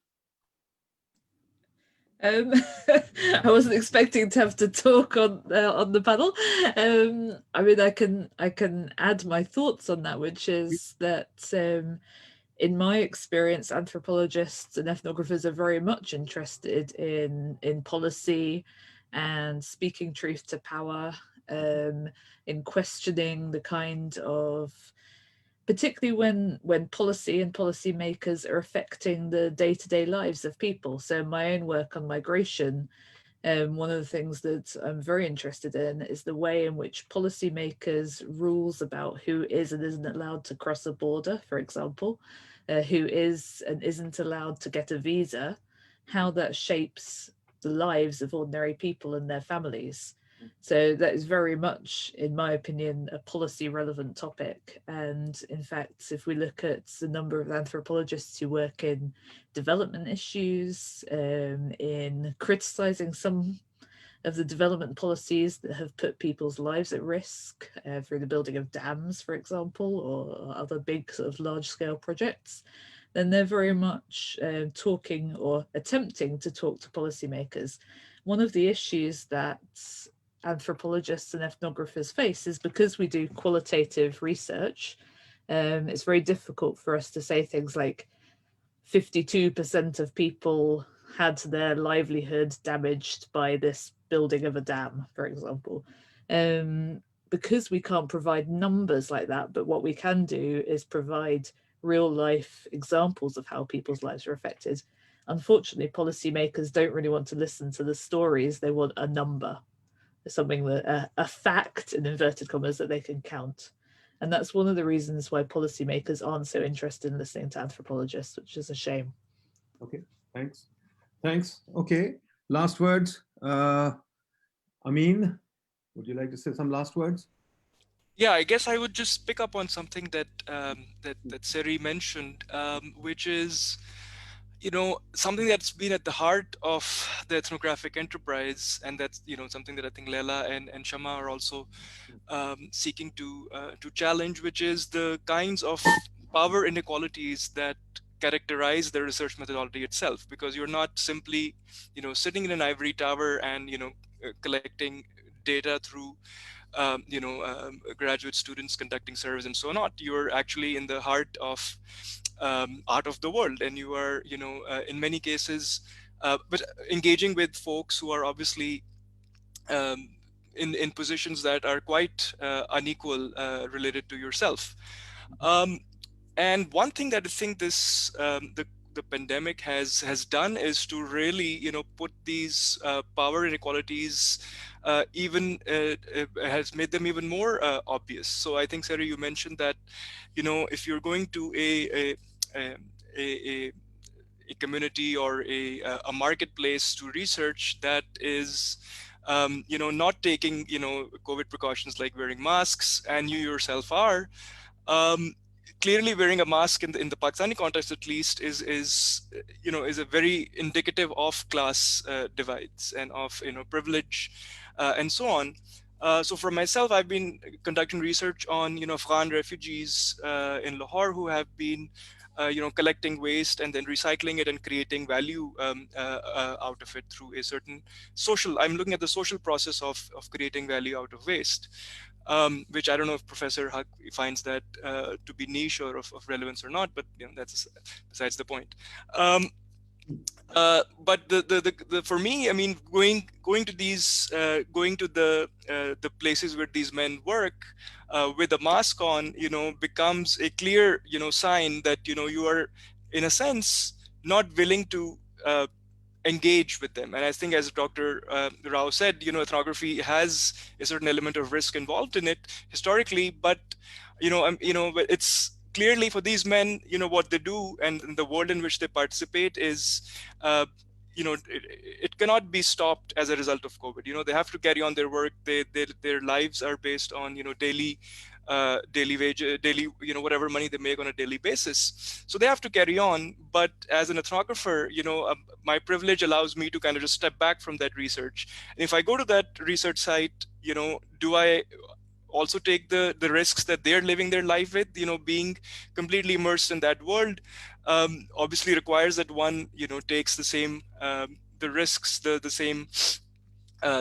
I wasn't expecting to have to talk on the panel. I mean, I can add my thoughts on that, which is that in my experience, anthropologists and ethnographers are very much interested in policy and speaking truth to power, in questioning the kind of, particularly when policy and policymakers are affecting the day-to-day lives of people. So my own work on migration, one of the things that I'm very interested in is the way in which policymakers' rules about who is and isn't allowed to cross a border, for example, who is and isn't allowed to get a visa, how that shapes the lives of ordinary people and their families. So that is very much, in my opinion, a policy relevant topic. And in fact, if we look at the number of anthropologists who work in development issues, in criticizing some of the development policies that have put people's lives at risk through the building of dams, for example, or other big sort of large scale projects, then they're very much talking or attempting to talk to policymakers. One of the issues that anthropologists and ethnographers face is because we do qualitative research, it's very difficult for us to say things like 52% of people had their livelihood damaged by this building of a dam, for example. Because we can't provide numbers like that, but what we can do is provide real life examples of how people's lives are affected. Unfortunately, policymakers don't really want to listen to the stories, they want a number, something that a fact in inverted commas that they can count. And that's one of the reasons why policymakers aren't so interested in listening to anthropologists, which is a shame. Okay, thanks. Okay, last words. Amin, would you like to say some last words? Yeah, I guess I would just pick up on something that that Sari mentioned, which is, something that's been at the heart of the ethnographic enterprise, and that's something that I think Leila and Shama are also seeking to challenge, which is the kinds of power inequalities that characterize the research methodology itself. Because you're not simply sitting in an ivory tower and collecting data through graduate students conducting surveys and so on. You're actually in the heart of the world, and you are in many cases but engaging with folks who are obviously in positions that are quite unequal related to yourself. And one thing that I think this the pandemic has done is to really put these power inequalities has made them even more obvious. So I think, Sari, you mentioned that if you're going to a community or a marketplace to research that is not taking COVID precautions like wearing masks, and you yourself are, clearly wearing a mask in the Pakistani context at least is a very indicative of class divides and of privilege and so on. So for myself, I've been conducting research on Afghan refugees in Lahore who have been collecting waste and then recycling it and creating value out of it through a certain social. I'm looking at the social process of creating value out of waste. Which I don't know if Professor Huck finds that to be niche or of relevance or not, but that's besides the point. But the for me, I mean, going to these going to the places where these men work with a mask on, becomes a clear sign that you are in a sense not willing to engage with them. And I think, as Dr. Rao said, ethnography has a certain element of risk involved in it historically, but but it's clearly for these men, what they do and the world in which they participate is it cannot be stopped as a result of COVID. They have to carry on their work. Their lives are based on daily wage, daily whatever money they make on a daily basis. So they have to carry on. But as an ethnographer, my privilege allows me to kind of just step back from that research. And if I go to that research site, also take the risks that they're living their life with. Being completely immersed in that world obviously requires that one takes the same the risks, the same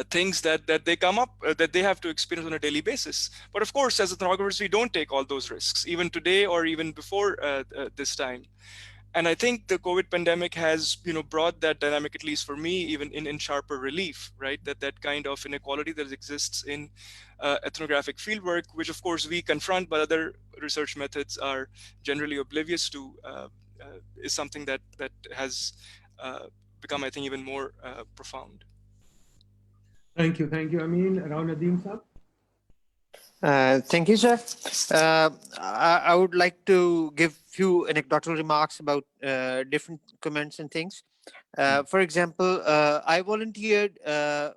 things that they come up that they have to experience on a daily basis. But of course, as ethnographers, we don't take all those risks, even today or even before this time. And I think the COVID pandemic has brought that dynamic, at least for me, even in sharper relief, right? That kind of inequality that exists in ethnographic fieldwork, which of course we confront, but other research methods are generally oblivious to, is something that has become, I think, even more profound. Thank you. I mean, around Nadeem Saab. Thank you, sir. I would like to give few anecdotal remarks about different comments and things. For example, I volunteered,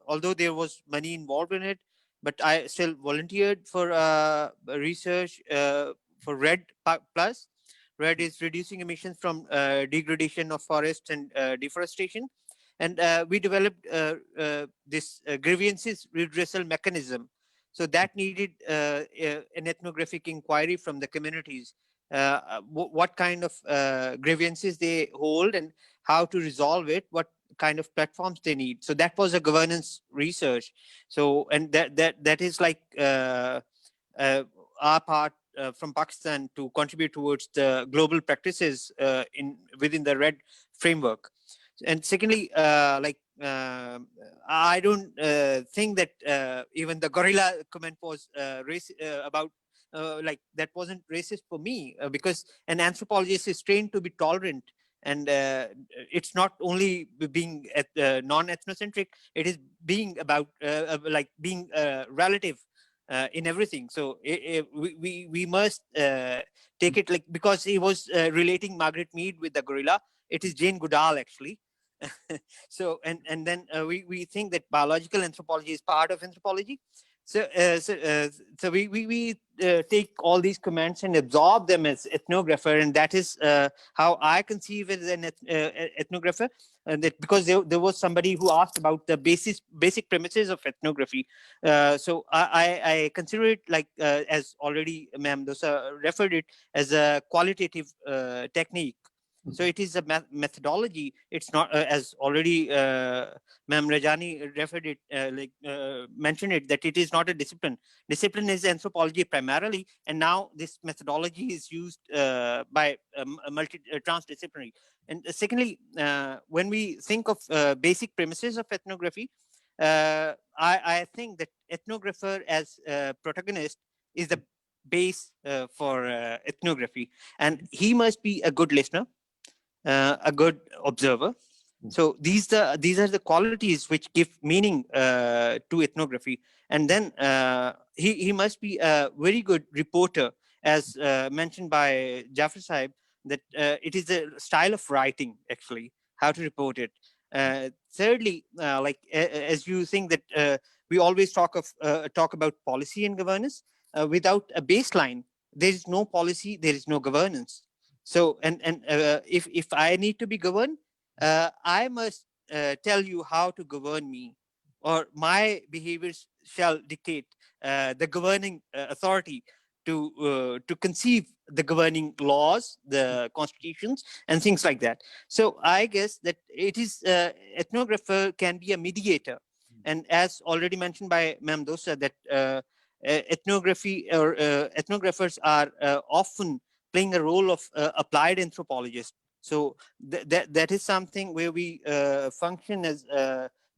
although there was money involved in it, but I still volunteered for research for RED Plus. RED is reducing emissions from degradation of forests and deforestation. And we developed this grievances redressal mechanism. So that needed an ethnographic inquiry from the communities, what kind of grievances they hold and how to resolve it, what kind of platforms they need. So that was a governance research. So, and that is like our part from Pakistan to contribute towards the global practices within the RED framework. And secondly, I don't think that even the gorilla comment was about that wasn't racist for me, because an anthropologist is trained to be tolerant, and it's not only being non-ethnocentric, it is being about being relative in everything. So we must take it because he was relating Margaret Mead with the gorilla. It is Jane Goodall, actually. So and then we think that biological anthropology is part of anthropology. So we take all these comments and absorb them as ethnographer, and that is how I conceive it as an ethnographer. And that because there was somebody who asked about the basic premises of ethnography. So I consider it like as already Ma'am Dosa referred it as a qualitative technique. So it is a methodology. It's not, as already Ma'am Rajani referred it, mentioned it, that it is not a discipline. Discipline is anthropology primarily, and now this methodology is used by transdisciplinary. And secondly, when we think of basic premises of ethnography, I think that ethnographer as protagonist is the base for ethnography, and he must be a good listener, a good observer. So these are the qualities which give meaning to ethnography. And then he must be a very good reporter, as mentioned by Jafar Sahib, that it is a style of writing, actually, how to report it. Thirdly, as you think that we always talk about policy and governance, without a baseline, there is no policy, there is no governance. So, and if I need to be governed, I must tell you how to govern me, or my behaviors shall dictate the governing authority to conceive the governing laws, the constitutions, and things like that. So I guess that it is ethnographer can be a mediator, and as already mentioned by Ma'am Dosa, that ethnography or ethnographers are often playing a role of applied anthropologist. So that is something where we function as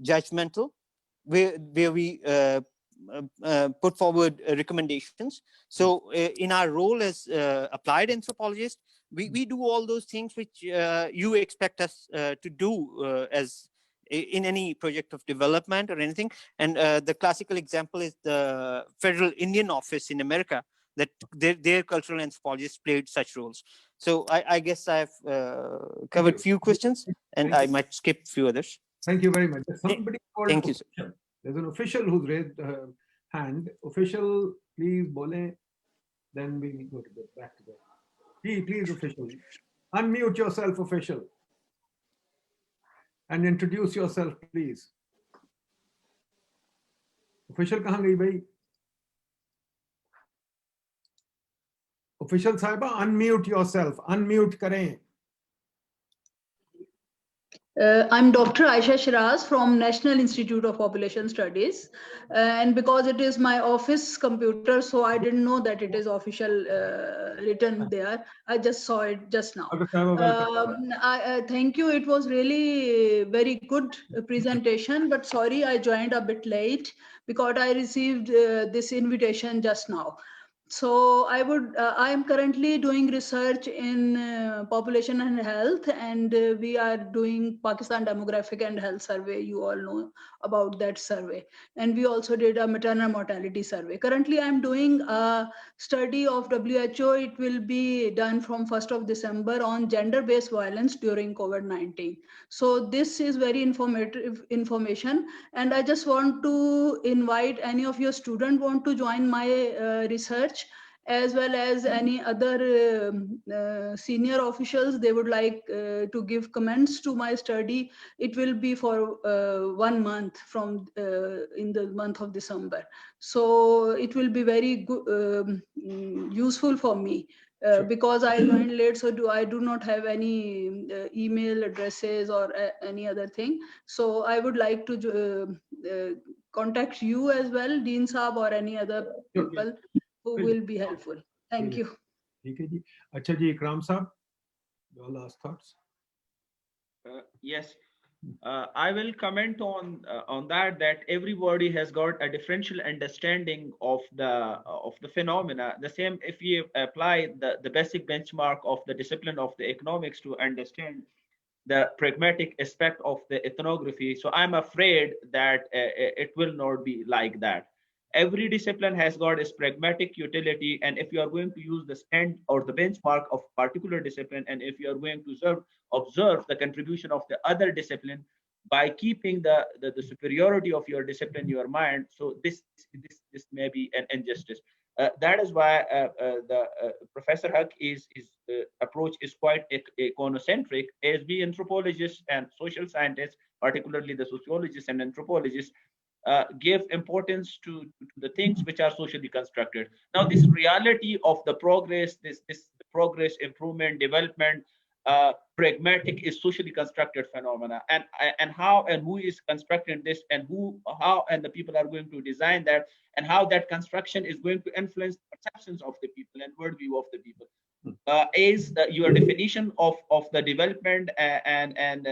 judgmental, where we put forward recommendations. So in our role as applied anthropologists, we do all those things which you expect us to do as in any project of development or anything. And the classical example is the Federal Indian Office in America, that their cultural anthropologists played such roles. So I guess I've covered few questions, and I might skip few others. Thank you very much. There's somebody called Thank you, sir. official. There's an official who's raised her hand. Official, please, bole. Then we go to the back to the. Please, official. Unmute yourself, official. And introduce yourself, please. Official, kahan gayi bhai? Official Saiba, unmute yourself. Unmute kare. I'm Dr. Aisha Shiraz from National Institute of Population Studies. And because it is my office computer, so I didn't know that it is official written there. I just saw it just now. Thank you. It was really very good presentation, but sorry, I joined a bit late because I received this invitation just now. So I am currently doing research in population and health, and we are doing Pakistan Demographic and Health Survey. You all know about that survey. And we also did a maternal mortality survey. Currently, I'm doing a study of WHO. It will be done from 1st of December on gender-based violence during COVID-19. So this is very informative information. And I just want to invite any of your students want to join my research, as well as any other senior officials, they would like to give comments to my study. It will be for 1 month from in the month of December. So it will be very good, useful for me. Because I joined late, so I do not have any email addresses or any other thing. So I would like to contact you as well, Dean Saab, or any other people who will be helpful. Thank you. Acha ji, Ikram Saab, your last thoughts? Yes. I will comment on that everybody has got a differential understanding of the phenomena. The same if we apply the basic benchmark of the discipline of the economics to understand the pragmatic aspect of the ethnography. So I'm afraid that it will not be like that. Every discipline has got its pragmatic utility, and if you are going to use the stand or the benchmark of particular discipline, and if you are going to observe the contribution of the other discipline by keeping the superiority of your discipline in your mind, so this may be an injustice. That is why Professor Huck's approach is quite econocentric, as we anthropologists and social scientists, particularly the sociologists and anthropologists, give importance to the things which are socially constructed. Now, this reality of the progress, this progress, improvement, development, pragmatic is socially constructed phenomena, and how and who is constructing this, and how and the people are going to design that, and how that construction is going to influence perceptions of the people and worldview of the people. Is your definition of the development and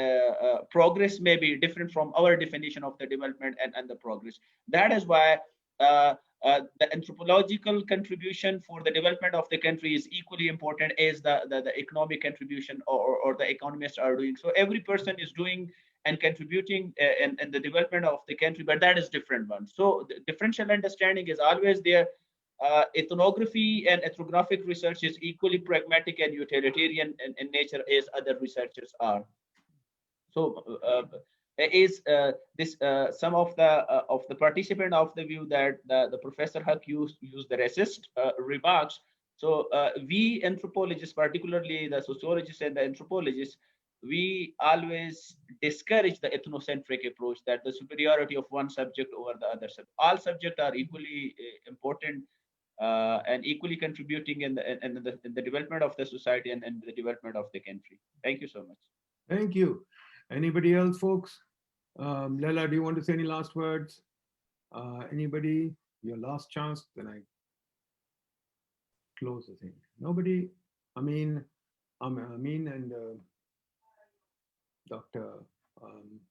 progress may be different from our definition of the development and the progress. That is why the anthropological contribution for the development of the country is equally important as the economic contribution or the economists are doing. So every person is doing and contributing in the development of the country, but that is different one. So the differential understanding is always there. Ethnography and ethnographic research is equally pragmatic and utilitarian in nature as other researchers are. So is this some of the participant of the view that the Professor Huck used the racist remarks. So we anthropologists, particularly the sociologists and the anthropologists, we always discourage the ethnocentric approach, that the superiority of one subject over the other subject. All subjects are equally important and equally contributing in the development of the society and the development of the country. Thank you so much. Thank you. Anybody else, folks? Lela, do you want to say any last words? Anybody? Your last chance, then I close the thing. Nobody? Amin and Dr.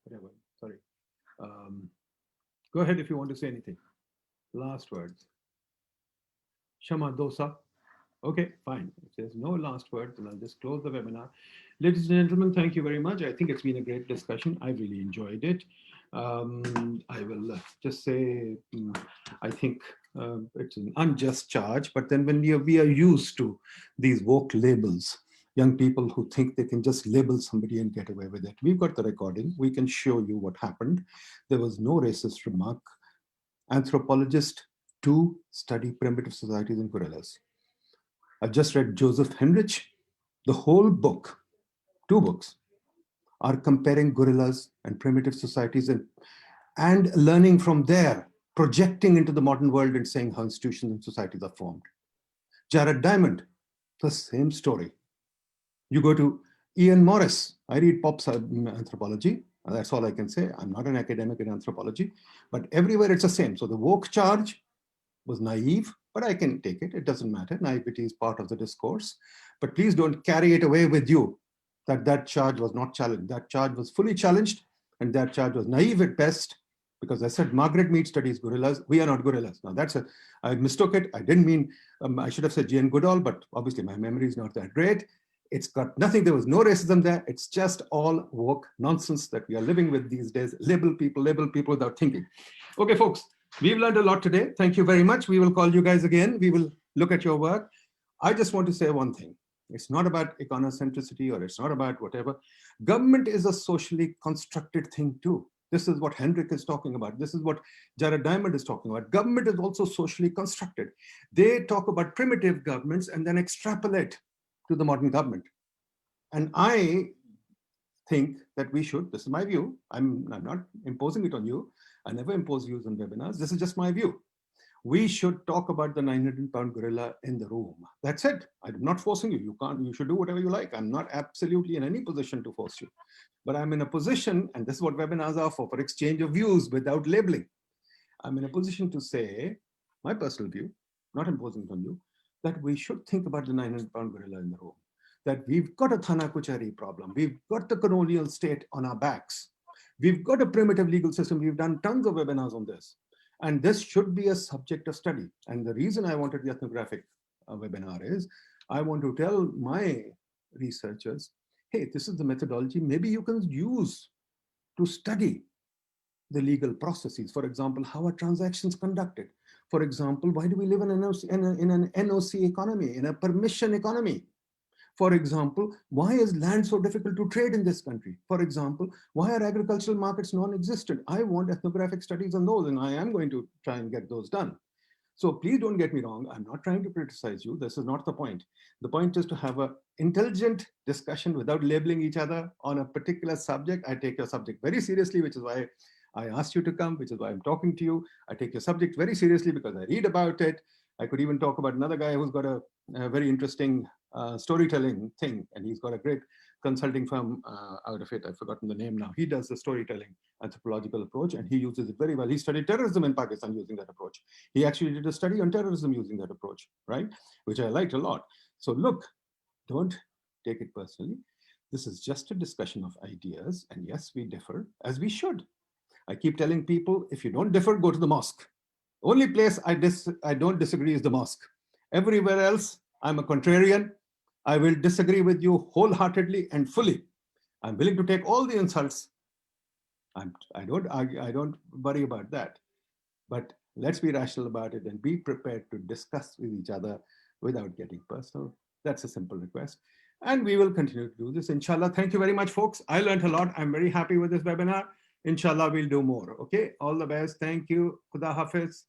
Whatever, sorry. Go ahead if you want to say anything. Last words. Shama Dosa. Okay, fine. If there's no last words, then I'll just close the webinar. Ladies and gentlemen, thank you very much. I think it's been a great discussion. I really enjoyed it. I will just say, I think it's an unjust charge, but then when we are used to these woke labels, young people who think they can just label somebody and get away with it. We've got the recording. We can show you what happened. There was no racist remark. Anthropologist to study primitive societies and gorillas. I've just read Joseph Henrich. The whole book, 2 books, are comparing gorillas and primitive societies and learning from there, projecting into the modern world and saying how institutions and societies are formed. Jared Diamond, the same story. You go to Ian Morris. I read Pop's anthropology. That's all I can say. I'm not an academic in anthropology, but everywhere it's the same. So the woke charge was naive, but I can take it. It doesn't matter. Naivety is part of the discourse. But please don't carry it away with you that that charge was not challenged. That charge was fully challenged, and that charge was naive at best, because I said Margaret Mead studies gorillas. We are not gorillas. Now I mistook it. I didn't mean, I should have said Jane Goodall, but obviously my memory is not that great. It's got nothing, there was no racism there. It's just all woke nonsense that we are living with these days. Label people without thinking. Okay, folks, we've learned a lot today. Thank you very much. We will call you guys again. We will look at your work. I just want to say one thing. It's not about econocentricity, or it's not about whatever. Government is a socially constructed thing too. This is what Hendrik is talking about. This is what Jared Diamond is talking about. Government is also socially constructed. They talk about primitive governments and then extrapolate to the modern government. And I think that we should, this is my view, I'm not imposing it on you. I never impose views on webinars. This is just my view. We should talk about the 900-pound gorilla in the room. That's it. I'm not forcing you. You should do whatever you like. I'm not absolutely in any position to force you. But I'm in a position, and this is what webinars are for exchange of views without labeling. I'm in a position to say, my personal view, not imposing it on you, that we should think about the 900-pound gorilla in the room. That we've got a Thana Kuchari problem. We've got the colonial state on our backs. We've got a primitive legal system. We've done tons of webinars on this. And this should be a subject of study. And the reason I wanted the ethnographic webinar is, I want to tell my researchers, hey, this is the methodology maybe you can use to study the legal processes. For example, how are transactions conducted? For example, why do we live in an NOC economy, in a permission economy? For example, why is land so difficult to trade in this country? For example, why are agricultural markets non-existent? I want ethnographic studies on those, and I am going to try and get those done. So please don't get me wrong. I'm not trying to criticize you. This is not the point. The point is to have an intelligent discussion without labeling each other on a particular subject. I take your subject very seriously, which is why I asked you to come, which is why I'm talking to you. I take your subject very seriously because I read about it. I could even talk about another guy who's got a very interesting storytelling thing, and he's got a great consulting firm out of it. I've forgotten the name now. He does the storytelling anthropological approach, and he uses it very well. He studied terrorism in Pakistan using that approach. He actually did a study on terrorism using that approach, right? Which I liked a lot. So look, don't take it personally. This is just a discussion of ideas, and yes, we differ, as we should. I keep telling people, if you don't differ, go to the mosque. Only place I don't disagree is the mosque. Everywhere else, I'm a contrarian. I will disagree with you wholeheartedly and fully. I'm willing to take all the insults. I don't worry about that. But let's be rational about it and be prepared to discuss with each other without getting personal. That's a simple request. And we will continue to do this, inshallah. Thank you very much, folks. I learned a lot. I'm very happy with this webinar. Inshallah, we'll do more. Okay, all the best. Thank you. Khuda Hafiz.